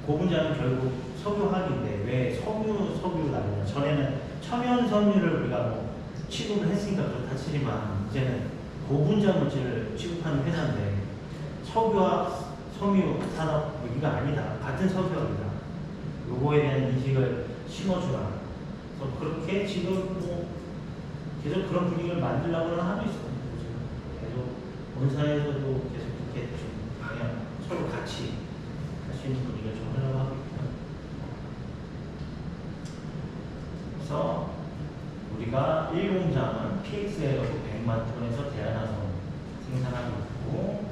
고분자는 결국 석유화학인데 왜 석유를 나누냐. 전에는 천연섬유를 우리가 뭐 취급을 했으니까 그렇다 치지만 이제는 고분자 물질을 취급하는 회사인데 석유화학, 섬유 산업 뭐 이거 아니다. 같은 석유화학이다. 요거에 대한 인식을 심어주라. 그래서 그렇게 지금 뭐 계속 그런 분위기를 만들려고는 하고 있어요. 계속 본사에서도 계속 그렇게 좀 방향 서로 같이 할 수 있는 분위기를 좀 하려고 하고 있고요. 그래서 우리가 1공장은 PX에서 100만 톤에서 대안화성 생산하고 있고,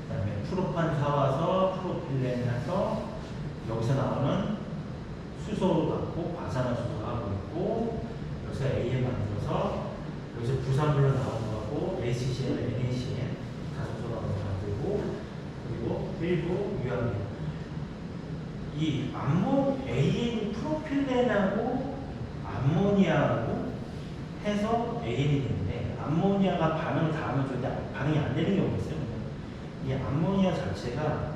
그 다음에 프로판 사와서 프로필렌 해서 여기서 나오는 수소 갖고 과산화 수소 하고 있고, 여기서 AM 만들어서 여기서 부산물로 나오는 거하고 ACCL, NaCl 다소소라고 만들고, 그리고 일부 유황유. 이 AM 프로필렌하고 암모니아하고 해서 AN이 되는데, 암모니아가 반응을 다 하면 절대 반응이 안 되는 경우가 있어요. 이 암모니아 자체가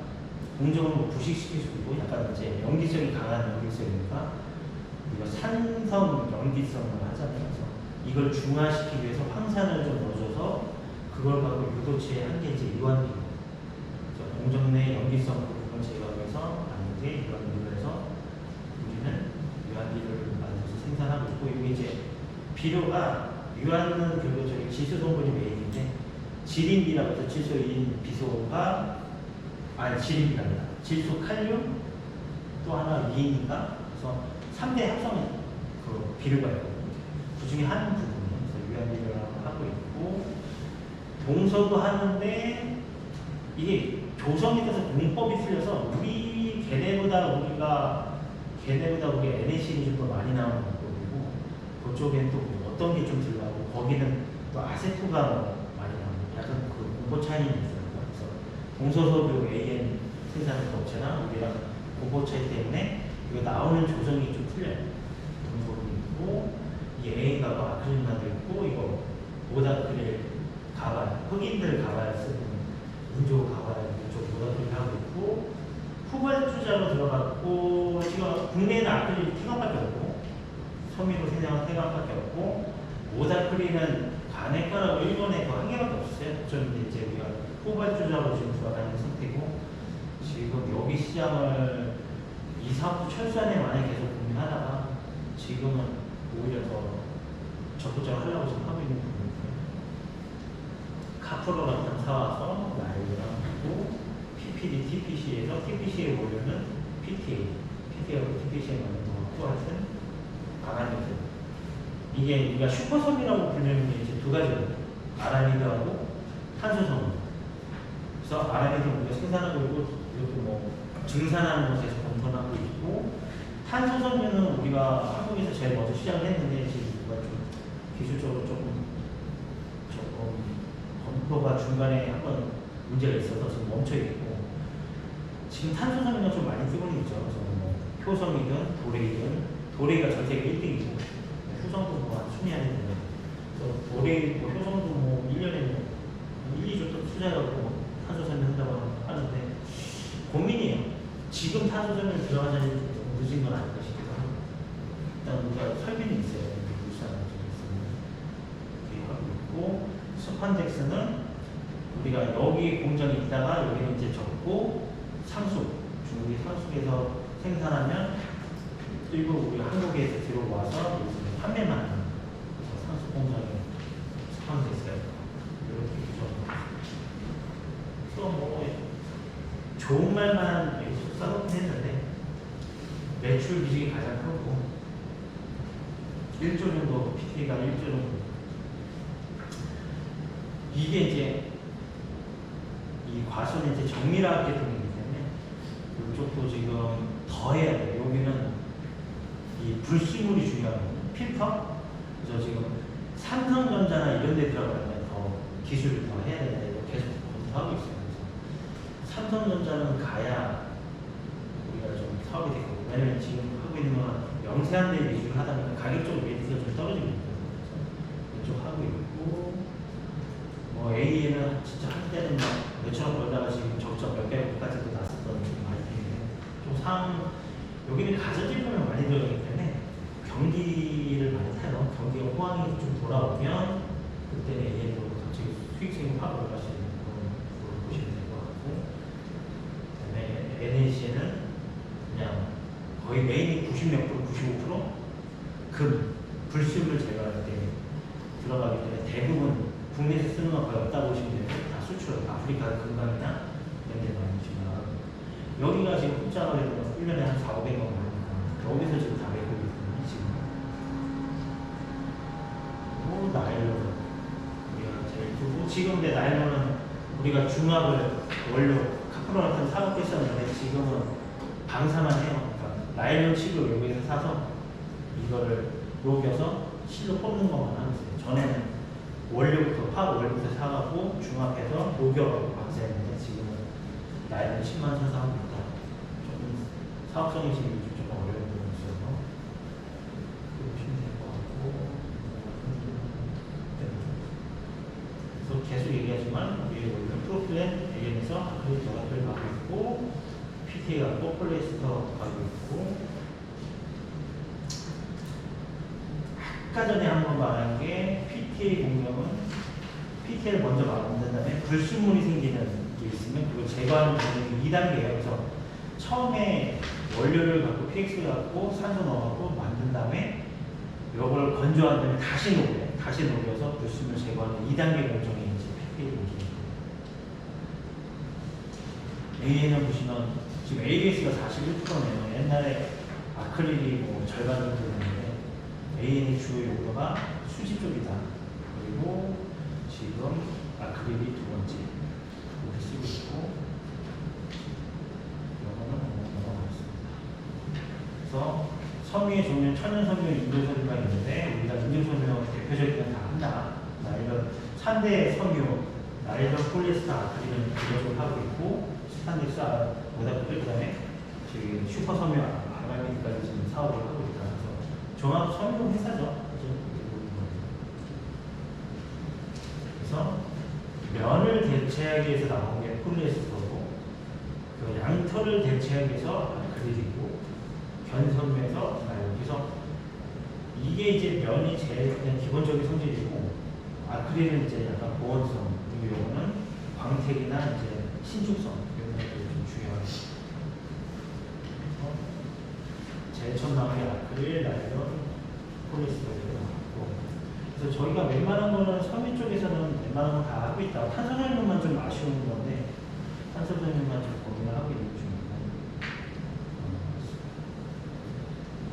공정으로 부식시킬 수 있고 약간 이제 염기성이 강한 염기성이니까 우리가 산성 염기성을 하잖아요. 그래서 이걸 중화시키기 위해서 황산을 좀 넣어줘서 그걸 갖고 유도체에 한 게 이제 유한비. 공정 내 염기성 부분을 제거하면서 만든 게 유한비를 해서 우리는 유한비를 만들어서 생산하고 있고, 이게 이제 비료가 유한은 결국 저기 질소 성분이 메인인데 지린비라고 해서 질소인 비소가 지린비가 아니라 질소 칼륨 또 하나 이인인가, 그래서 3대 합성 그 비료가 있고 그 중에 한 부분이에요. 그래서 유한비료를 하고 있고, 동서도 하는데 이게 조성에 따라서 공법이 틀려서 우리 걔네보다 우리가 NaCl이 좀 더 많이 나오는 방법이고, 그쪽엔 또 어떤 게 좀 들어가고, 거기는 또 아세토가 많이 나오고 약간 그 공법 차이가 있어요. 그래서 동서소비오 AN 생산하는 업체나 우리랑 공법 차이 때문에 이거 나오는 조성이 좀 틀려요. 그런 부분이 있고, 이 AN가가 아크릴나도 있고, 이거 모다크릴 가발, 흑인들 가발 쓰는 인조 가발 이쪽 모다크릴 하고 있고, 후발주자로 들어갔고, 지금 국내에는 아크릴 태광밖에 없고 섬유로 생산한 태광밖에 없고, 모다크릴은 가네카라고 일본에 그 한 개밖에 없었어요. 좀 이제 우리가 후발주자로 지금 들어가는 상태고, 지금 여기 시장을 이 사업도 철수안에 만약에 계속 고민하다가 지금은 오히려 더 적극적으로 하려고 지금 하고 있는 부분이고요. 카프로랑 사와서 라이브랑 하고, PPD, TPC에서 TPC에 오려면 PT하고 TPC에 맞는 거 같은 아라니드. 이게 우리가 슈퍼섬이라고 불리는 게 이제 두 가지거든요. 아라니드하고 탄소섬유. 그래서 아라니드는 우리가 생산하고 있고, 이것도 뭐 증산하는 것에서 검토하고 있고, 탄소섬유는 우리가 한국에서 제일 먼저 시작을 했는데 지금 우리가 좀 기술적으로 조금 검토가 중간에 한번 문제가 있어서 지금 멈춰 있고, 지금 탄소섬유가 좀 많이 뜨고는 있죠. 그래서 뭐 효성이든 도레이든 도레이가 전 세계 1등이고 효성도 뭐 순위 안에 드는. 그래서 도레이, 뭐 효성도 뭐 1년에 뭐 1, 2조 또 투자해갖고 탄소 선명한다고 하는데 고민이에요. 지금 탄소 선명 들어가자니 좀 늦은 건 아닐까 싶기도 하고. 일단 우리가 설명이 있어요. 울산 쪽에 이렇게 하고 있고, 스판덱스는 우리가 여기 공장이 있다가 여기는 이제 접고 상수, 중국이 상수에서 생산하면 일부 우리 한국에서 들어와서 판매만 하는 상수 공장에 스판덱스가 이렇게 구성합니다. 또 뭐 좋은 말만 써놓긴 했는데 매출 비중이 가장 크고 1조 정도, PT가 1조 정도. 이게 이제 이 과수는 이제 정밀화학 계통이기 때문에 이쪽도 지금 더 해야 돼요. 여기는 이 불순물이 중요하거든요. 필터. 그래서 지금 삼성전자나 이런 데 들어가면 더 기술을 더 해야 되는데 계속 검토하고 있어요. 그래서 삼성전자는 가야 우리가 좀 사업이 되고, 왜냐면 지금 하고 있는 건 영세한대 위주로 하다 보니까 가격적으로 메리트가 좀 떨어지고 있거든요. 그래서 이쪽 하고 있고, 뭐 A에는 진짜 한때는 막 몇천원 벌다가 지금 적자 몇 개월까지도 났었던 좀 많이 있는데, 좀 상황, 여기는 가전제품을 많이 들어가기 때문에 경기를 많이 타요. 경기가 호황이 좀 돌아오면 그때는 A에도 갑자기 수익성이 확 올라갈 수 있는 그런 걸 보시면 될 것 같고, 그다음에 NAC에는 그냥 거의 메인이 90몇 프로, 95% 금, 불순물 제거할 때 들어가기 때문에 대부분 국내에서 쓰는 건 거의 없다고 보시면 돼요. 다 수출, 아프리카 금강이나 이런 데 많이 지나가고, 여기가 지금 흑자가 되면 1년에 한 4, 500만 원 하니까 여기서 지금 다 메고 있거든요. 지금 뭐 나일론 우리가 제일 크고, 지금 근데 나일론은 우리가 중압을 원료 카프론 같은 사업도 있었는데 지금은 방사만 해요. 그러니까 나일론 칩을 여기서 사서 이거를 녹여서 실로 뽑는 것만 하면 돼요. 전에는 원료부터 화학 원료부터 사갖고 중합해서 녹여갖고 방사했는데 지금은 나일론 칩만 사서 하고 있다. 조금 사업성이 지금 좀 어려운 부분이 있어서 보시면 될 것 같고, 그래서 계속 얘기하지만 우리 원료 프로필렌 AM에서 아크릴 저각을 가고 있고, PTA가 또 폴리에스터 가고 있고, 아까 전에 한번 말한 게 PTA 공정은 PTA를 먼저 만든 다음에 불순물이 생기는 게 있으면 그걸 제거하는 공정이 2단계예요. 그래서 처음에 원료를 갖고 PX 갖고 산소 넣어갖고 만든 다음에 이걸 건조한 다음에 다시 녹여요. 다시 녹여서 불순물 제거하는 2단계 공정이 이제 PTA 공정입니다. AN은 보시면 지금 ABS가 41%네요. 옛날에 아크릴이 뭐 절반 정도 되는데 AN의 주요 용도가 수지 쪽이다. 그리고 지금 아크릴이 두 번째 이렇게 쓰고 있고, 이거는 넘어가겠습니다. 그래서 섬유의 종류는 천연 섬유, 인조 섬유가 있는데 우리가 인조 섬유 대표적인 건 다 한다. 나일론 3대 섬유, 나일론, 폴리에스터, 아크릴은 기본적으로 하고 있고, 스판덱스, 그다음에 지금 슈퍼 섬유, 아말감까지 지금 사업을 하고 있다. 종합 섬유 회사죠. 그래서 면을 대체하기 위해서 나온 게 폴리에스터고, 그 양털을 대체하기 위해서 아크릴이고, 견섬유에서 나일론. 그래서 이게 이제 면이 제일 그냥 기본적인 성질이고, 아크릴은 이제 약간 보온성, 그리고 이거는 광택이나 이제 신축성 이런 것들이 좀 중요하죠. 제일 처음 나온 게 아크릴, 나일론, 폴리에스터가 나왔고, 그래서 저희가 웬만한 거는 섬유 쪽에서는 웬만한 건 다 하고 있다. 탄소섬유만 좀 아쉬운 건데 탄소섬유만 좀 고민을 하고 있는 중입니다.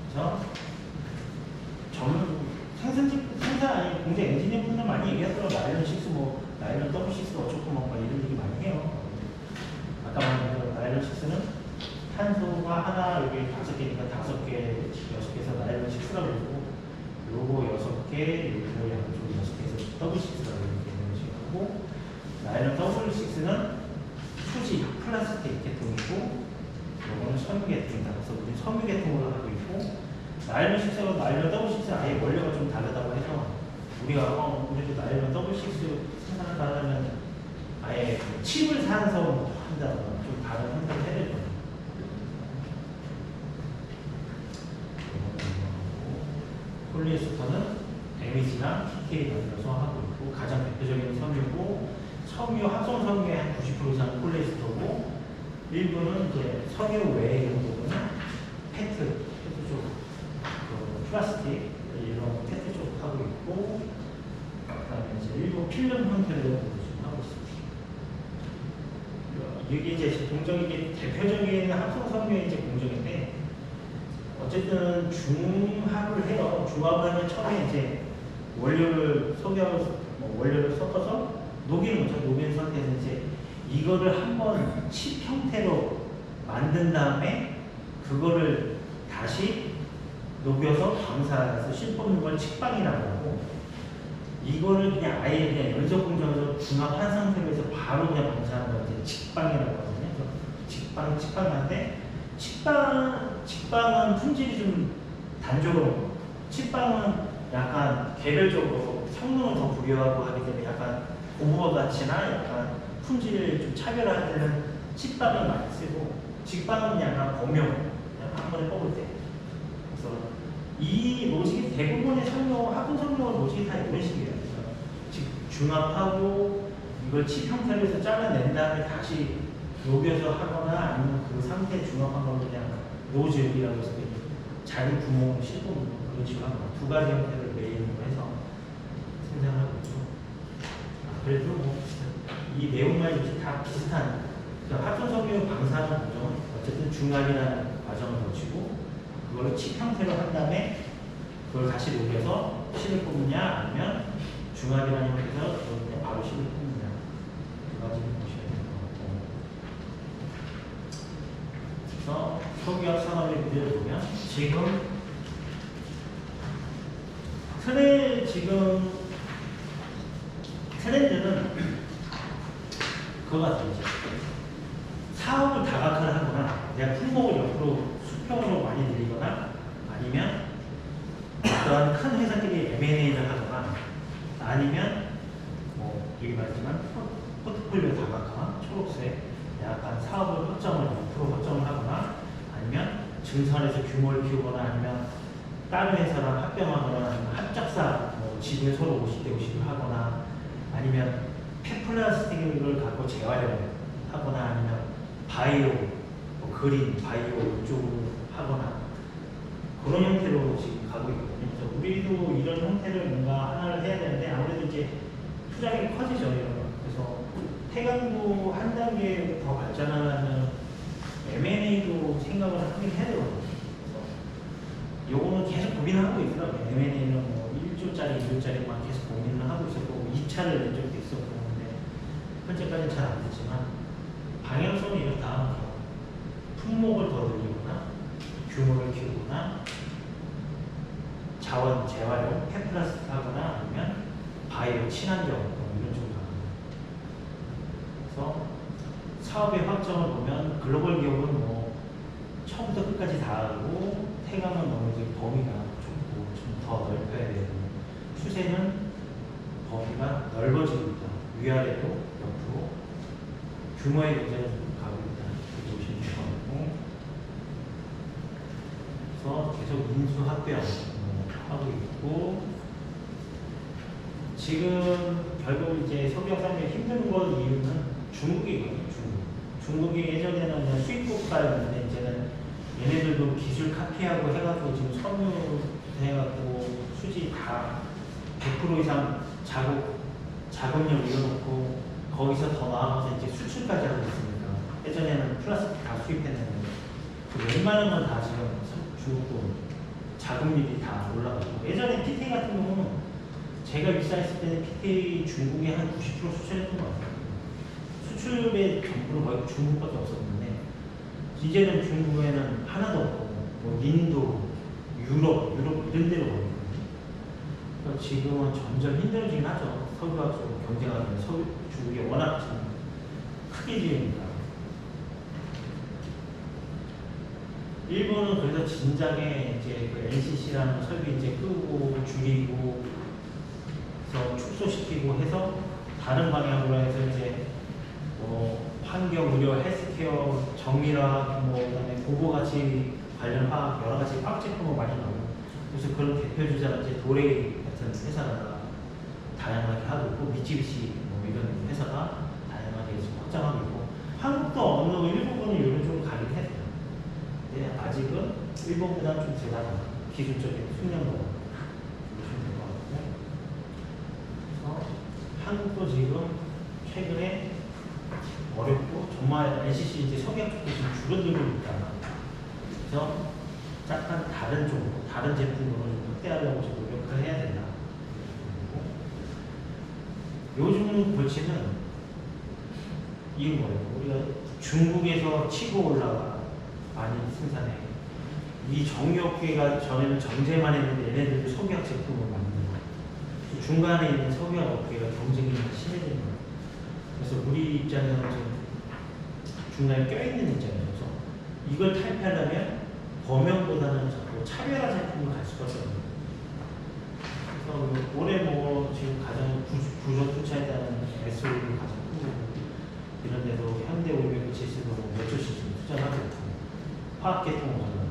그래서 생산 아니 공장 엔지니어 분들 많이 얘기하더라고요. 나일론 6, 뭐 나일론 W6 어쩌고 막 이런 얘기 많이 해요. 아까 말한 대로 나일론 6는 탄소가 하나, 여기 5개니까 5개, 6개에서 나일론 6라고 그러고, 요거 6개, 요거 양쪽 6개에서 W6라고 이렇게 되는 식이고, 나일론 W6는 수지, 플라스틱 계통이고, 요거는 섬유 계통이다. 그래서 우리 섬유 계통으로 하고 있고, 나일론 6하고 나일론 더블 6 아예 원료가 좀 다르다고 해서 우리가 우리도 나일론 더블 6 생산을 하려면 아예 칩을 사서 한다거나 좀 다른 형태를 해야 될 거예요. 폴리에스터는 MEG랑 PK 만들어서 하고 있고 가장 대표적인 섬유고 섬유 합성 섬유의 한 90% 이상은 폴리에스터고 일부는 이제 섬유 외의 경우는 페트 쪽, 플라스틱 이런 페트 쪽 하고 있고 그다음에 이제 일부 필름 형태로 지금 하고 있습니다. 이게 이제 공정이 대표적인 합성 섬유의 이제 공정인데. 어쨌든 중합을 해요. 중합을 하면 처음에 이제 원료를 원료를 섞어서 녹이는 거죠. 녹이는 상태에서 이제 이거를 한번 칩 형태로 만든 다음에 그거를 다시 녹여서 방사해서 실 뽑는 걸 칩방이라고 하고 이거를 그냥 아예 그냥 연속 공정에서 중합한 상태에서 바로 그냥 방사하는 걸 이제 직방이라고 하거든요. 직방인데 직방은 품질이 좀 단조로워. 직방은 약간 개별적으로 성능을 더 부여하고 하기 때문에 약간 고무와 같이나 약간 품질을 좀 차별할 때는 직방을 많이 쓰고 직방은 약간 범용, 한 번에 뽑을 때. 그래서 이 로직이 대부분의 합성 성능 로직이 다 이런 식이에요. 즉 중합하고 이걸 칩 형태로 해서 잘라낸 다음에 다시 녹여서 하거나 아니면 그 상태 중합한 걸 그냥 노즐이라고 해서 작은 구멍을 씹고 그런 식으로 하거나 두 가지 형태를 메인으로 해서 생산하고 있죠. 그래도 뭐 이 내용만 이렇게 다 비슷한 합성 섬유 방사하는 과정은 어쨌든 중합이라는 과정을 거치고 그걸 칩 형태로 한 다음에 그걸 다시 녹여서 실을 뽑느냐 아니면 중합이라는 형태에서 그걸 바로 실을 뽑느냐 두 가지를 보셔야 될 것 같고. 그래서 석유화학 산업의 문제를 보면 지금 트렌드는 그거 같아요. 사업을 다각화를 하거나 내가 품목을 옆으로 수평으로 많이 늘리거나 아니면 어떠한 큰 회사끼리 M&A를 하거나 아니면 여기 말했지만 포트폴리오 다각화, 초록색 약간 사업을 확정을 옆으로 확정을 하거나 아니면 증설해서 규모를 키우거나 아니면 다른 회사랑 합병하거나 아니면 합작사 지분을 서로 50대 50을 하거나 아니면 폐플라스틱을 갖고 재활용을 하거나 아니면 바이오, 그린, 바이오 이쪽으로 하거나 그런 형태로 지금 가고 있거든요. 그래서 우리도 이런 형태를 뭔가 하나를 해야 되는데 아무래도 이제 투자금이 커지죠. 그래서 태강도 한 단계 더 발전하려면 M&A도 생각을 하긴 해야 되거든요. 그래서 요거는 계속 고민을 하고 있더라고요. M&A는 뭐 1조짜리, 2조짜리만 계속 고민을 하고 있었고 2차를 낸 적도 있었고 근데 현재까지는 잘 안 됐지만 방향성은 이렇다. 품목을 더 늘리거나 규모를 키우거나 자원 재활용, 폐플라스틱 하거나 아니면 바이오 친환경 이런 쪽으로 가는 그래서 사업의 확정을 보면 글로벌 기업은 뭐 처음부터 끝까지 다 하고 태강은 너무 이제 범위가 좁고 좀 더 넓혀야 되고 추세는 범위가 넓어지고 있다. 위아래로 옆으로 규모의 경쟁을 가고 있다. 이렇게 보시면 될 것 같고 그래서 계속 인수 합병 하고 있고 지금 결국 이제 석유화산업이 힘든 것 이유는 중국이거든요. 중국이 예전에는 그냥 수입 국가였는데 이제는 얘네들도 기술 카피하고 해가지고 지금 섬유 해갖고 수지 다 100% 이상 자금력 이뤄놓고 거기서 더 나아가서 이제 수출까지 하고 있으니까 예전에는 플라스틱 다 수입했는데 웬만한 건 다 지금 중국도 자금률이 다 올라가고 예전에 PK 같은 경우는 제가 입사했을 때는 PK 중국에 한 90% 수출했던 것 같아요. 수출의 전부는 거의 중국밖에 없었는데 이제는 중국에는 하나도 없고 뭐 인도, 유럽 이런 데로 가고 있거든요. 그러니까 지금은 점점 힘들어지긴 하죠. 석유화학 쪽으로 경쟁하기는 중국이 워낙 크게 지으니까 일본은 그래서 진작에 이제 그 NCC라는 설비 이제 끄고 줄이고 그래서 축소시키고 해서 다른 방향으로 해서 이제 환경, 의료, 헬스케어, 정밀화학, 그다음에 고부가치 관련 화학 여러 가지 화학 제품이 많이 나오고 그래서 그런 대표 주자가 이제 도레이 같은 회사가 다양하게 하고 있고 미쓰비시 이런 회사가 다양하게 지금 확장하고 있고 한국도 어느 일부분이 이런 쪽으로 가긴 했어요. 근데 아직은 일본보다 좀 대단한 기술적인 숙련도가 보시면 될 것 같고 그래서 한국도 지금 최근에 어렵고 정말 NCC 이제 석유 쪽도 지금 줄어들고 있다. 그래서 약간 다른 쪽으로 다른 제품으로 좀 확대하려고 지금 노력을 해야 된다. 요즘 골치는 이건 거예요. 우리가 중국에서 치고 올라가 많이 생산해. 이 정유업계가 전에는 정제만 했는데 얘네들도 석유학 제품을 만드는 거예요. 중간에 있는 석유학 업계가 경쟁이 심해지는 거예요. 그래서 우리 입장에서는 지금 중간에 껴있는 입장이어서 이걸 탈피하려면 범용보다는 자꾸 차별화 제품을 갈 수밖에 없는 거예요. 그래서 올해 지금 가장 구조 투자했다는 SOE를 가장 크고 이런 데도 현대 오일백 지수도 몇 조씩 투자를 하고 있고 화학계통을 가져가고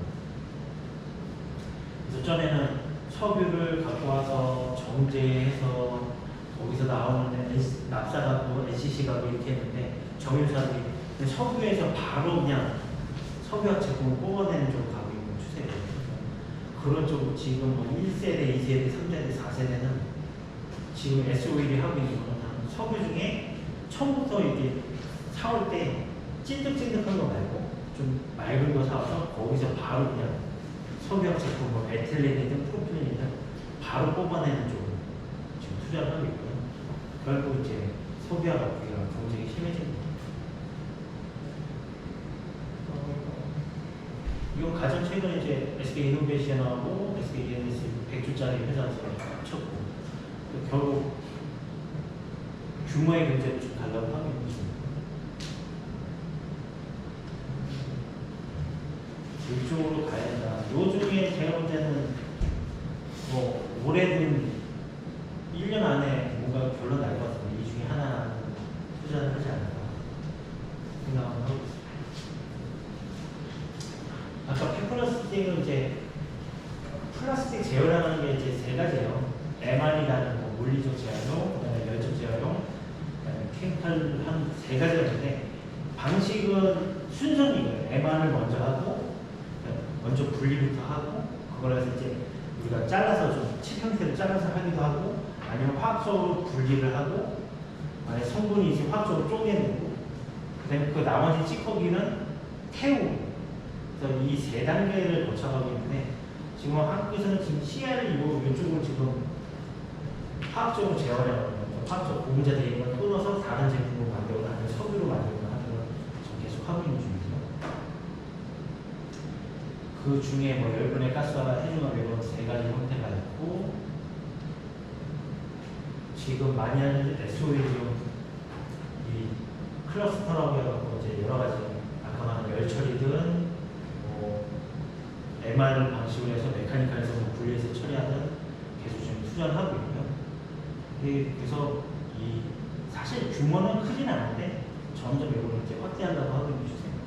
그래서 전에는 석유를 갖고 와서 정제해서 거기서 나오는 납사가고 NCC가고 이렇게 했는데 정유사들이 석유에서 바로 그냥 석유학 제품을 뽑아내는 쪽으로 가고 있는 추세예요. 그런 쪽으로 지금 1세대, 2세대, 3세대, 4세대는 지금 SOE를 하고 있는 거는 석유 중에 처음부터 이게 사올 때 찐득찐득한 거 말고 좀 맑은 거 사와서 거기서 바로 그냥 석유학 제품, 에틸렌이든 프로필렌이든 바로 뽑아내는 쪽으로 지금 투자를 하고 있고요. 결국 이제 석유학 업계가 경쟁이 심해집니다. 이건 가장 최근에 이제 SK이노베이션하고 SKENS 100주짜리 회사에서 합쳤고 결국 규모의 경제를 좀 달라고 하고 있는 중입니다. 이쪽으로 가야 된다. 요 중에 제가 볼 때는 올해는 1년 안에 뭔가 결론 날 것 같은데 이 중에 하나 투자를 하지 않을까 생각을 하고 있습니다. 아까 폐플라스틱은 이제 플라스틱 재활용하는 게 이제 세 가지예요. MR이라는 물리적 재활용, 그다음에 열적 재활용, 그다음에 케미칼 한 세 가지가 있는데 방식은 순서는 이거예요. MR을 먼저 하고 먼저 분리부터 하고 그걸 해서 이제 우리가 잘라서 좀 칩 형태로 잘라서 하기도 하고 아니면 화학적으로 분리를 하고 만약 성분이 이제 화학적으로 쪼개내고 그다음에 그 나머지 찌꺼기는 태우고 그래서 이 세 단계를 거쳐가고 있는데 지금 한국에서는 지금 CR을 이쪽으로 지금 화학적으로 재활용하는 거예요. 화학적 고분자 되어 있는 걸 끊어서 다른 제품으로 만들거나 아니면 석유로 만들거나 하는 걸 지금 계속 하고 있는 중이죠. 그 중에 열분의 가스화가 해중화 이런 세 가지 형태가 있고 지금 많이 하는 SOE 지금 이 클러스터라고 해갖고 이제 여러 가지 아까 말한 열처리든 MR 방식으로 해서 메카니컬에서 분리해서 처리하든 계속 지금 투자를 하고 있고요. 그래서 사실 규모는 크진 않은데 점점 이걸 이제 확대하려고 하고 있는 추세입니다.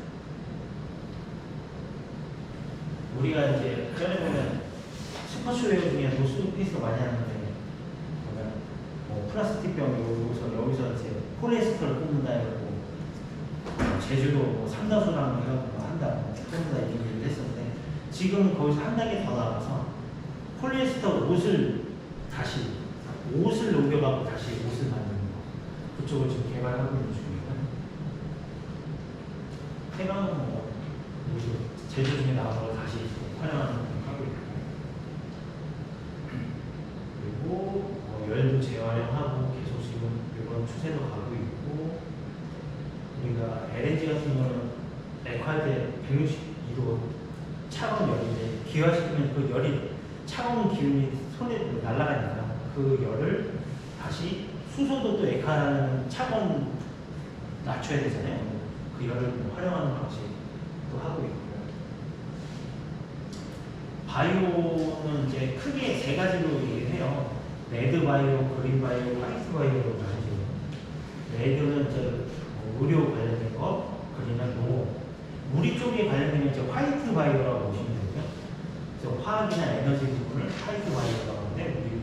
우리가 이제 전에 보면 스포츠웨어 중에 노스페이스가 많이 하는데 플라스틱 병 여기서 이제 폴리에스터를 뽑는다 해갖고 제주도 삼다수랑 해갖고 한다 뽑는다 이런 얘기를 했었는데 지금 거기서 한 단계 더 나가서 폴리에스터 옷을 녹여갖고 다시 옷을 만드는 거 그쪽을 지금 개발하고 있는 중이고요. 해방은 제주 중에 나온 걸 다시 활용하는 걸 하고 있고 그리고 열도 재활용하고 계속 지금 이런 추세로 가고 있고 우리가 LNG 같은 거는 액화할 때 162도 차가운 열인데 기화시키면 그 열이 차가운 기운이 손에 날아가니까 그 열을 다시 수소도 또 액화하는 차가운 낮춰야 되잖아요. 그 열을 활용하는 방식도 하고 있고요. 바이오는 이제 크게 세 가지로 얘기해요. 레드 바이오, 그린 바이오, 화이트 바이오로 나뉘죠. 레드는 이제 의료 관련된 거, 그린은 농업. 우리 쪽에 관련된 이제 화이트 바이오라고 보시면 되고요. 그래서 화학이나 에너지 부분을 화이트 바이오라고 하는데 우리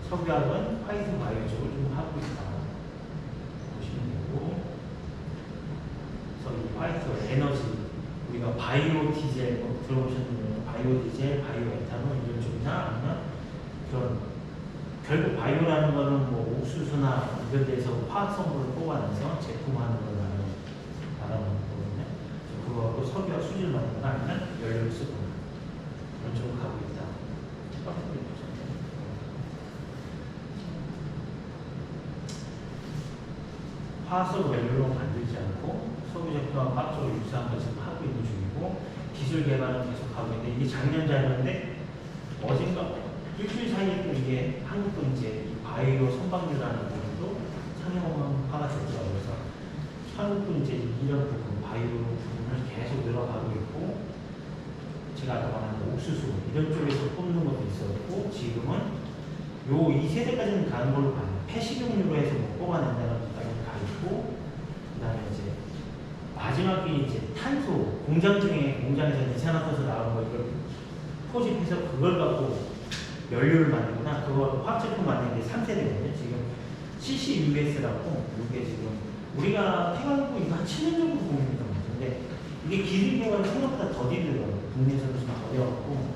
석유학은 화이트 바이오 쪽을 좀 하고 있다 보시면 되고, 그래서 이 화이트 에너지 우리가 바이오 디젤 뭐 들어보셨는데 바이오 디젤, 바이오 에탄올 이런 쪽이나 아니면 그런 결국 바이오라는 거는 뭐 옥수수나 이런 데서 화학 성분을 뽑아내서 제품하는 걸 말하는 거거든요. 그거하고 석유와 수지를 만들거나 아니면 연료를 쓰거나 이런 쪽으로 가고 있다. 화학적 원료로 만들지 않고 석유 제품과 화학적으로 유사한 것을 하고 있는 중이고, 기술 개발은 계속 하고 있는데 이게 작년 자료인데 어젠가 일주일 사이에 또 이게 한국도 이제 이 바이오 선박류라는 부분도 상용화가 됐더라고요. 그래서 한국도 이제 이런 부분 바이오 부분을 계속 늘어가고 있고, 제가 아까 말한 옥수수 이런 쪽에서 뽑는 것도 있었고, 지금은 요 이 세대까지는 가는 걸로 봐요. 폐식용유로 해서 뭐 뽑아낸다는 것까지 가 있고, 그다음에 이제 마지막에 이제 탄소 공장 중에 공장에서 이산화탄소 나오는 거 이걸 포집해서 그걸 갖고 연료를 만들거나 그거 화학제품 만드는 게 3세대거든요. 지금 CCUS라고 이게 지금 우리가 태광고 이거 한 7년 정도 공입니다. 근데 이게 기술 개발이 생각보다 더디더라고요. 국내에서도 좀 어려웠고,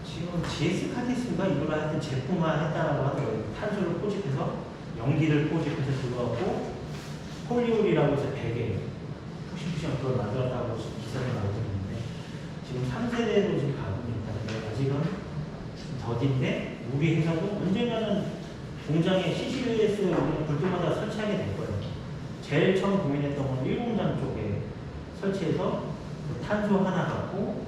지금 GS 카티스가 이걸 하여튼 제품화했다라고 하더라고요. 탄소를 포집해서 연기를 포집해서 그거하고 폴리올이라고 해서 베개 푸싱푸싱 그걸 만들었다고 기사가 나오고 있는데 지금 3세대로 지금 가고 있다는데 아직은 더딘데 우리 회사도 언젠가는 공장에 CCUS 불도마다 설치하게 될 거예요. 제일 처음 고민했던 건 1공장 쪽에 설치해서 그 탄소 하나 갖고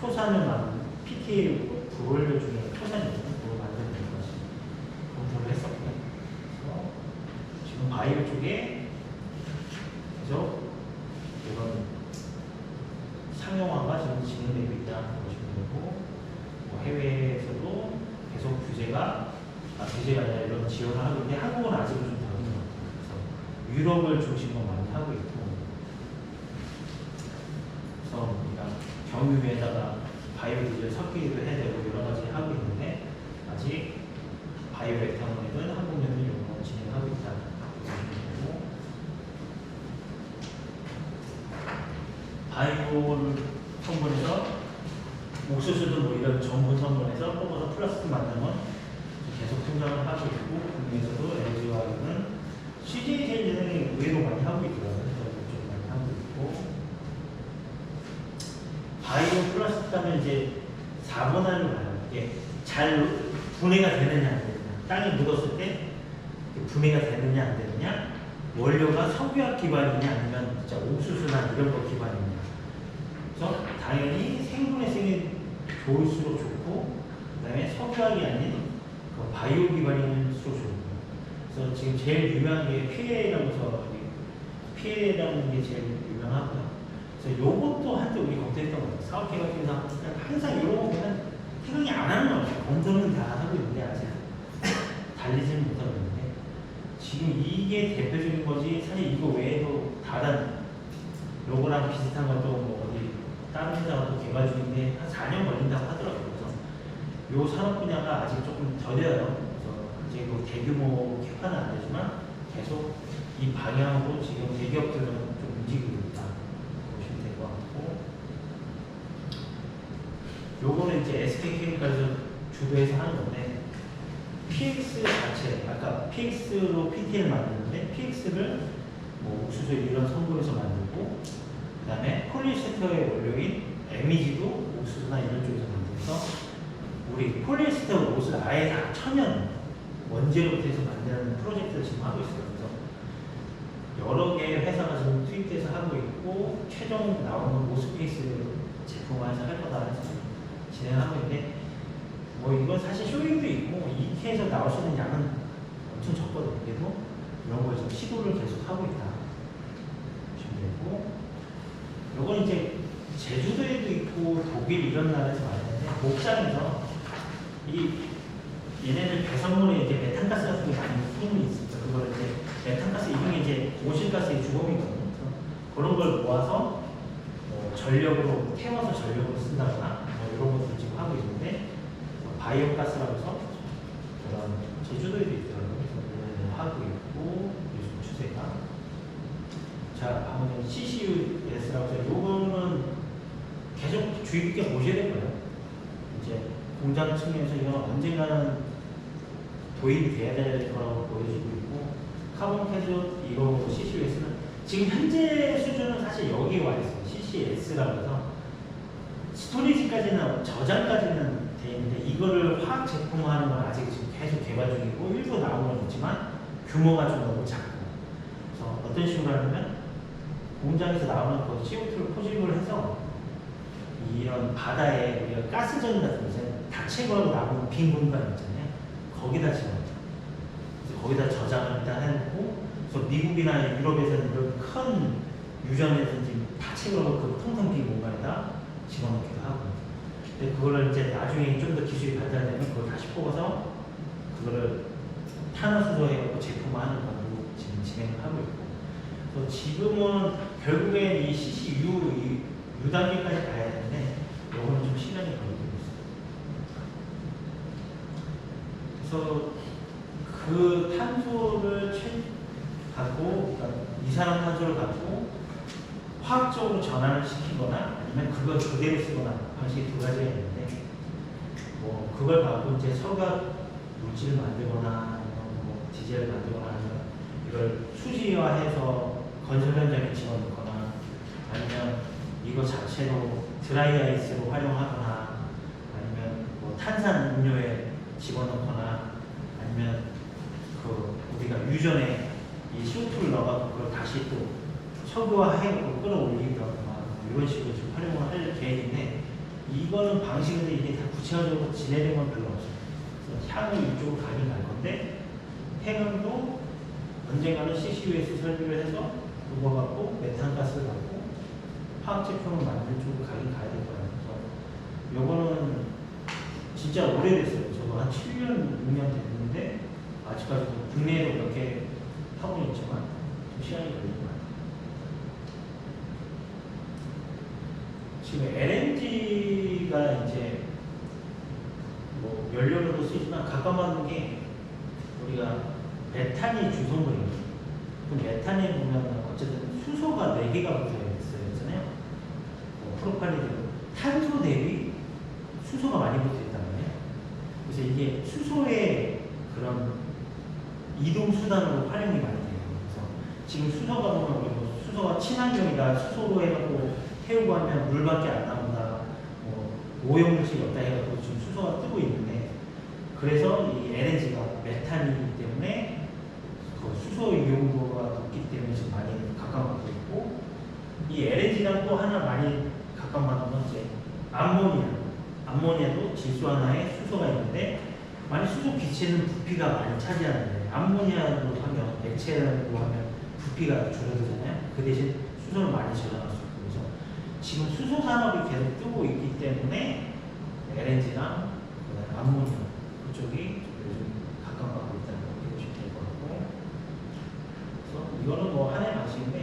초산을 만든 PTA 불원료 중에 초산이 있는 그걸 만들면 될 것이 검토를 했었고요. 그래서 지금 바이오 쪽에 계속 이런 상용화가 지금 진행되고 있다는 보시면 되고, 뭐 해외에서도 계속 규제가 아니라 이런 지원을 하고 있는데 한국은 아직은 좀 더딘 것 같아요. 그래서 유럽을 중심으로 많이 하고 있고, 그래서 우리가 경유에다가 바이오 디젤 섞이기도 해야 되고 여러 가지 하고 있는데 아직 바이오 에탄올은 한국에는 이런 거 진행하고 있다. 바이오를 성분해서 옥수수도 뭐 이런 전분 성분해서 뽑아서 플라스틱 만드는 건 계속 성장을 하고 있고, 국내에서도 LG화학은 CJ 제일제당이 의외로 많이 하고 있더라고요. 좀 많이 하고 있고, 바이오 플라스틱 하면 이제 4분할로 가요. 이게 잘 분해가 되느냐 안 되느냐, 땅에 묻었을 때 분해가 되느냐 안 되느냐, 원료가 석유학 기반이냐 아니면 진짜 옥수수나 이런 거 기반이냐. 그래서 당연히 생분해성이 좋을수록 좋고, 그 다음에 석유학이 아닌 그 바이오 기반일수록 좋고, 그래서 지금 제일 유명한 게 PLA라고 해서 PLA라는 게 제일 유명하고요. 그래서 요것도 한때 우리 검토했던 거예요. 사업 개발팀에서 항상 이런 거 보면 생각이 안 하는 거 같아요. 검토는 다 하고 있는데 아직 달리지는 못하고 있는데, 지금 이게 대표적인 거지. 사실 이거 외에도 다른 요거랑 비슷한 것도 뭐 어디 다른 회사가 또 개발 중인데 한 4년 걸린다고 하더라고요. 그래서 요 산업 분야가 아직 조금 더뎌요. 그래서 이제 뭐 대규모 캐파는 안 되지만 계속 이 방향으로 지금 대기업들은 좀 움직이고 있다 보시면 될 것 같고, 요거는 이제 SK케미칼에서 주도해서 하는 건데, PX 자체, 아까 PX로 PT를 만드는데 PX를 뭐 옥수수 이런 성분에서 만들고, 그 다음에 폴리에스테어의 원료인 MEG도 옥수수나 이런 쪽에서 만들어서 우리 폴리에스테어 옷을 아예 다 천연 원재료부터 해서 만드는 프로젝트를 지금 하고 있어요. 그래서 여러 개의 회사가 지금 투입돼서 하고 있고, 최종 나오는 모스페이스 제품화해서 할 거다 해서 진행하고 있는데, 뭐 이건 사실 쇼잉도 있고 이케에서 나올 수 있는 양은 엄청 적거든요. 그래도 이런 걸 지금 시도를 계속 하고 있다 보시면 되고, 요건 이제 제주도에도 있고 독일 이런 나라에서 많이 있는데 목장에서 이 얘네들 배선물에 이제 메탄가스 같은 게 많이 숨이 있습니다. 그걸 이제 메탄가스 이중에 이제 온실가스의 주범이거든요. 그런 걸 모아서 전력으로 태워서 전력으로 쓴다거나 이런 것들 지금 하고 있는데 바이오가스라고 해서 그런 제주도에도 있더라고요. 그래서 하고 있고 요즘 추세가 자 방금 CCUS라고 해서 요거는 계속 주의 깊게 보셔야 될 거예요. 이제 공장 측면에서 이건 언젠가는 도입이 돼야 될 거라고 보여지고 있고 카본 캐돛 이거 CCUS는 지금 현재 수준은 사실 여기에 와 있어요. CCS라고 해서 스토리지까지는 저장까지는 돼 있는데 이거를 화학 제품화하는 건 아직 지금 계속 개발 중이고 일부 나오고는 있지만 규모가 좀 너무 작고 그래서 어떤 식으로 하냐면 공장에서 나오는 그 CO2를 포집을 해서 이런 바다에 우리가 가스전 같은 거 있잖아요. 다 채굴하고 남은 빈 공간 있잖아요. 거기다 집어넣어요. 그래서 거기다 저장을 일단 해놓고 그래서 미국이나 유럽에서는 이런 큰 유전에서 지금 다 채굴하고 그 텅텅 빈 공간에다 집어넣기도 하고 근데 그거를 이제 나중에 좀 더 기술이 발달되면 그걸 다시 뽑아서 그거를 탄화수소해갖고 제품화하는 걸로 지금 진행을 하고 있고 그래서 지금은 결국엔 이 CCU 이 단계까지 가야 되는데 요거는 좀 시간이 걸리고 있어요. 그래서 그 탄소를 갖고 그러니까 이산화탄소를 갖고 화학적으로 전환을 시키거나 아니면 그걸 그대로 쓰거나 방식이 두 가지가 있는데 뭐 그걸 갖고 이제 석유 물질을 만들거나 아니면 뭐 디젤을 만들거나 아니면 이걸 수지화해서 건설 현장에 집어넣거나 아니면 이거 자체로 드라이 아이스로 활용하거나 아니면 뭐 탄산 음료에 집어넣거나 아니면 그 우리가 유전에 이 CO2를 넣어서 그걸 다시 또 석유화해서 끌어올리기도 하거나 이런 식으로 좀 활용을 할 계획인데 이거는 방식인데 이게 다 구체적으로 진행된 건 별로 없어요. 그래서 향후 이쪽으로 가긴 갈 건데 해양도 언젠가는 CCUS 설비를 해서 그거 갖고 메탄가스를 갖고 화학 제품을 만드는 쪽으로 가긴 가야 될 거예요. 그래서 요거는 진짜 오래됐어요. 저도 한 7년, 6년 됐는데 아직까지도 국내에도 몇 개 하고는 있지만 좀 시간이 걸릴 것 같아요. 지금 LNG가 이제 뭐 연료로도 쓰지만 가까워하는 게 우리가 메탄이 주성분이거든요. 그 메탄에 보면 어쨌든 수소가 4개가 붙어 있어요. 뭐 프로팔리드 탄소 대비 수소가 많이 붙어 있단 말이에요. 그래서 이게 수소의 그런 이동 수단으로 활용이 많이 돼요. 그래서 지금 수소가 보면 우리 뭐 수소가 친환경이다, 수소로 해갖고 태우고 하면 물밖에 안 나온다, 뭐 오염물질이 없다 해갖고 지금 수소가 뜨고 있는데 그래서 이 LNG가 메탄이기 때문에 그 수소 이용도가 높기 때문에 지금 많이 각광받고 있고 이 LNG랑 또 하나 많이 각광받는 건 이제 암모니아도 질소 하나에 수소가 있는데 만약 수소 기체는 부피가 많이 차지하는데 암모니아로 하면 액체로 하면 부피가 줄어들잖아요. 그 대신 수소를 많이 저장할 수 있고 그래서 지금 수소 산업이 계속 뜨고 있기 때문에 LNG랑 암모니아 그쪽이 요즘 각광받고 있다는 걸 보시면 될 것 같고 그래서 이거는 뭐 하나의 방식인데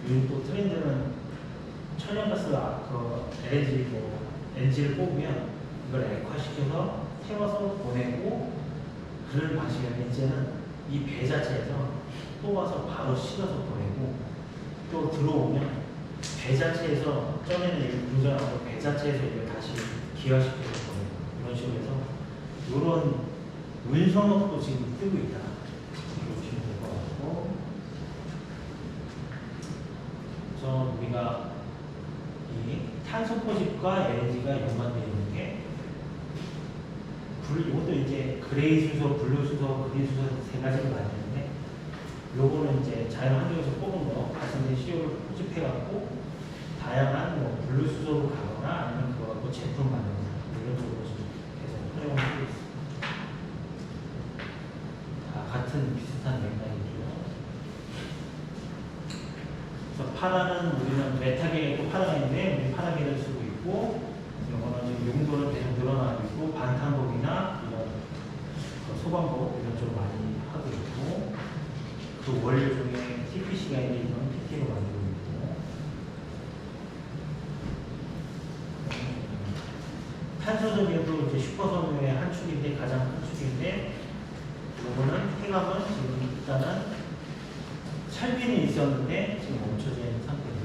요즘 또 트렌드는 천연가스 그 LNG NG를 뽑으면 이걸 액화시켜서 태워서 보내고 그런 방식이면 이제는 이 배 자체에서 뽑아서 바로 식어서 보내고 또 들어오면 배 자체에서 전에는 운전하고 배 자체에서 이걸 다시 기화시켜서 보내고 이런 식으로 해서 이런 운송업도 지금 뜨고 있다. 이렇게 보시면 될 것 같고 그래서 우리가 이 탄소 포집과 LNG가 연관되어 있는 게 이것도 이제 그레이 수소, 블루 수소, 그린 수소 세 가지를 만드는데 요거는 이제 자연 환경에서 뽑은 거 가성비 CO를 포집해갖고 다양한 뭐 블루 수소로 가거나 아니면 그거 갖고 제품 만들거나 이런 쪽으로 계속 활용을 하고 있습니다. 같은 비슷한 맥락이죠. 그래서 파라는 우리는 메타계가 있고 파라가 있는데 우리 파라계를 쓰고 있고 이거는 지금 용도는 계속 늘어나고 있고 반탄복이나 이런 소방복 이런 쪽으로 많이 하고 있고 그 원료 중에 TPC가 있는 이런 PT로 만들고 있고 탄소전기도 이제 슈퍼선유의 한 축인데 가장 큰 축인데 이거는 해감은 지금 일단은 찰빈이 있었는데 지금 멈춰져 있는 상태입니다.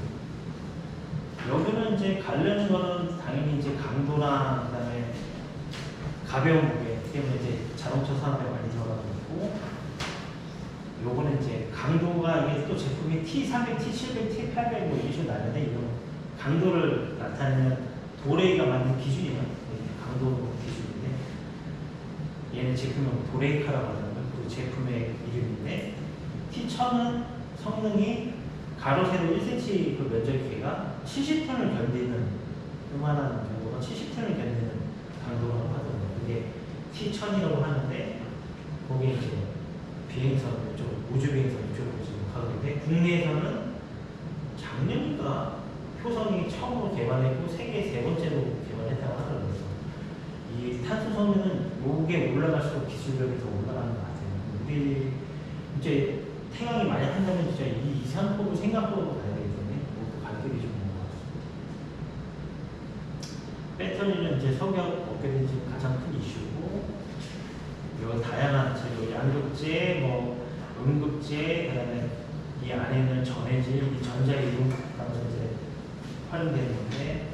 여기는 이제 가르는 거는 당연히 이제 강도나 그다음에 가벼운 무게 때문에 이제 자동차 산업에 많이 들어가고 있고 요거는 이제 강도가 이게 또 제품이 T300, T700, T800 뭐 이런 식으로 나는데 이건 강도를 나타내는 도레이가 만든 기준이에요. 강도 기준인데 얘는 제품명 도레이카라고 하는 거예요. 그 제품의 이름인데 T1000은 성능이 가로 세로 1cm 그 면적계가 70톤을 견디는 요만한 정도가 70톤을 견디는 강도라고 하더라고요. 이게 T1000이라고 하는데 거기에 이제 비행선 이쪽 우주 비행선 이쪽으로 지금 가고 있는데 국내에서는 작년인가 효성이 처음으로 개발했고 세계 세 번째로 개발했다고 하더라고요. 그래서 이 탄소 섬유는 요게 올라갈수록 기술력이 더 올라가는 것 같아요. 우리 이제 태양이 만약 한다면 진짜 이 이상법을 생각하고 가야 되기 때문에 그것도 갈 길이 좀 있는 것 같습니다. 배터리는 이제 석유 업계는 지금 가장 큰 이슈고 이런 다양한 재료, 양극재, 뭐 음극재, 그다음에 이 안에는 전해질, 이 전자이용 가면서 이제 활용되는 건데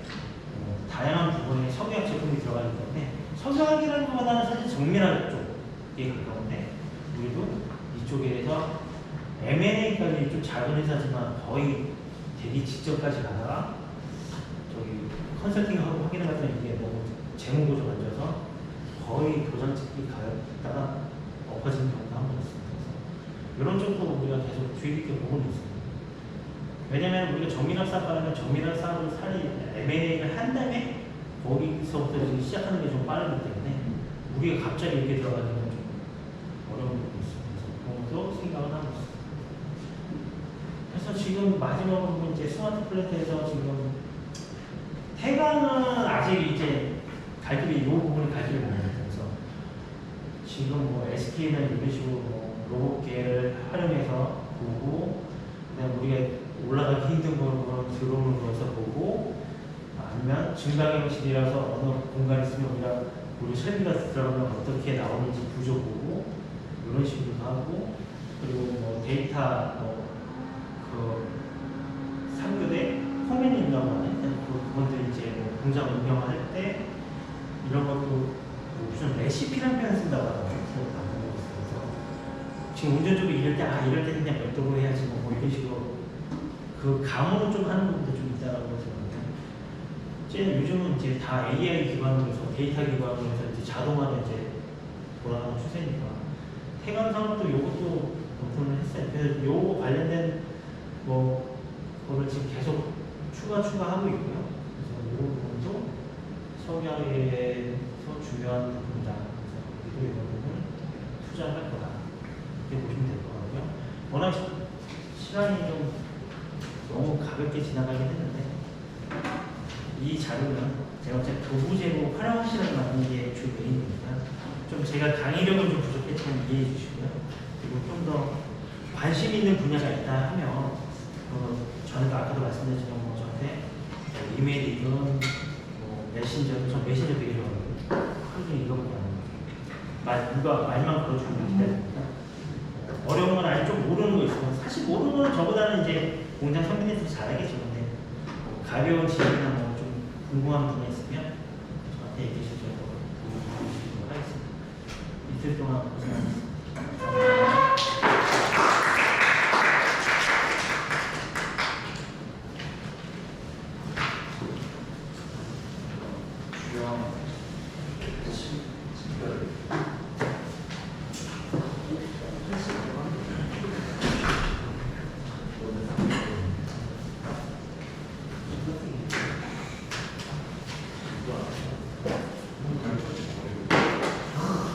다양한 부분에 석유학 제품이 들어가기 때문에 석유학이라는 것보다는 사실 정밀학 쪽에 가까운데 우리도 이쪽에서 M&A까지 좀 작은 회사지만 거의 되기 직전까지 가다가 저기 컨설팅하고 확인해 봤더니 이게 너무 재무구조 만져서 거의 도장찍기 가다가 엎어지는 경우가 한 번 있습니다. 이런 쪽도 우리가 계속 주의 깊게 보고는 있습니다. 왜냐면 우리가 정밀학 사업하면 정밀학 사업을 M&A를 한 다음에 거기서부터 시작하는 게 좀 빠르기 때문에 우리가 갑자기 이렇게 들어가기는 좀 어려운 부분이 있습니다. 그런 것도 생각을 하고 있습니다. 그래서 지금 마지막으로 이제 스마트 플랜트에서 지금 태광은 아직 이제 갈 길이 이 부분이 갈 길이 많아요. 그래서 지금 뭐 SK는 이런 식으로 뭐 로봇계를 활용해서 보고 그다음 우리가 올라가기 힘든 걸 들어오는 거에서 보고 아니면 증강현실이라서 어느 공간에 있으면 우리 설비가 들어가면 어떻게 나오는지 구조 보고 이런 식으로 하고 그리고 뭐 데이터 그 3교대 코멘이라고 하는 그분들 이제 뭐 공장 운영할 때 이런 것도 뭐 무슨 레시피라는 표현 쓴다고 하더라고요. 그래서 지금 운전적으로 이럴 때 이럴 때 그냥 별도로 해야지 뭐 이런 식으로 그 감으로 좀 하는 부분도 좀 있다라고 생각해요. 요즘은 이제 다 AI 기반으로 해서 데이터 기반으로 해서 이제 자동화로 이제 돌아가는 추세니까 태광 산업도 요것도 검토를 했어요. 그래서 요거 관련된 뭐 그거를 지금 계속 추가하고 있고요. 그래서 이 부분도 석유화에서 중요한 부분이다. 그래서 우리도 이 부분을 투자할 거다. 이렇게 보시면 될 것 같고요. 워낙 시간이 좀 너무 가볍게 지나가긴 했는데 이 자료는 제가 어차피 도구재로 활용하시는 만드는 게 주 메인이니까 좀 제가 강의력은 좀 부족했지만 이해해 주시고요. 그리고 좀 더 관심 있는 분야가 있다 하면 저는 아까도 말씀드렸지만 뭐 저한테 이메일이든 뭐 메신저든 저 메신저 되게 좋아하거든요. 하루 종일 이거밖에 안 해요. 누가 말만 걸어주면 기다립니다. 어려운 건 아니 좀 모르는 거 있으면 사실 모르는 건 저보다는 이제 공장 선배님도 잘하겠죠. 근데 뭐 가벼운 지식이나 뭐 좀 궁금한 분야 있으면 저한테 얘기해 주시면 도와드리도록 하겠습니다. 이틀 동안 고생하셨습니다. 감사합니다.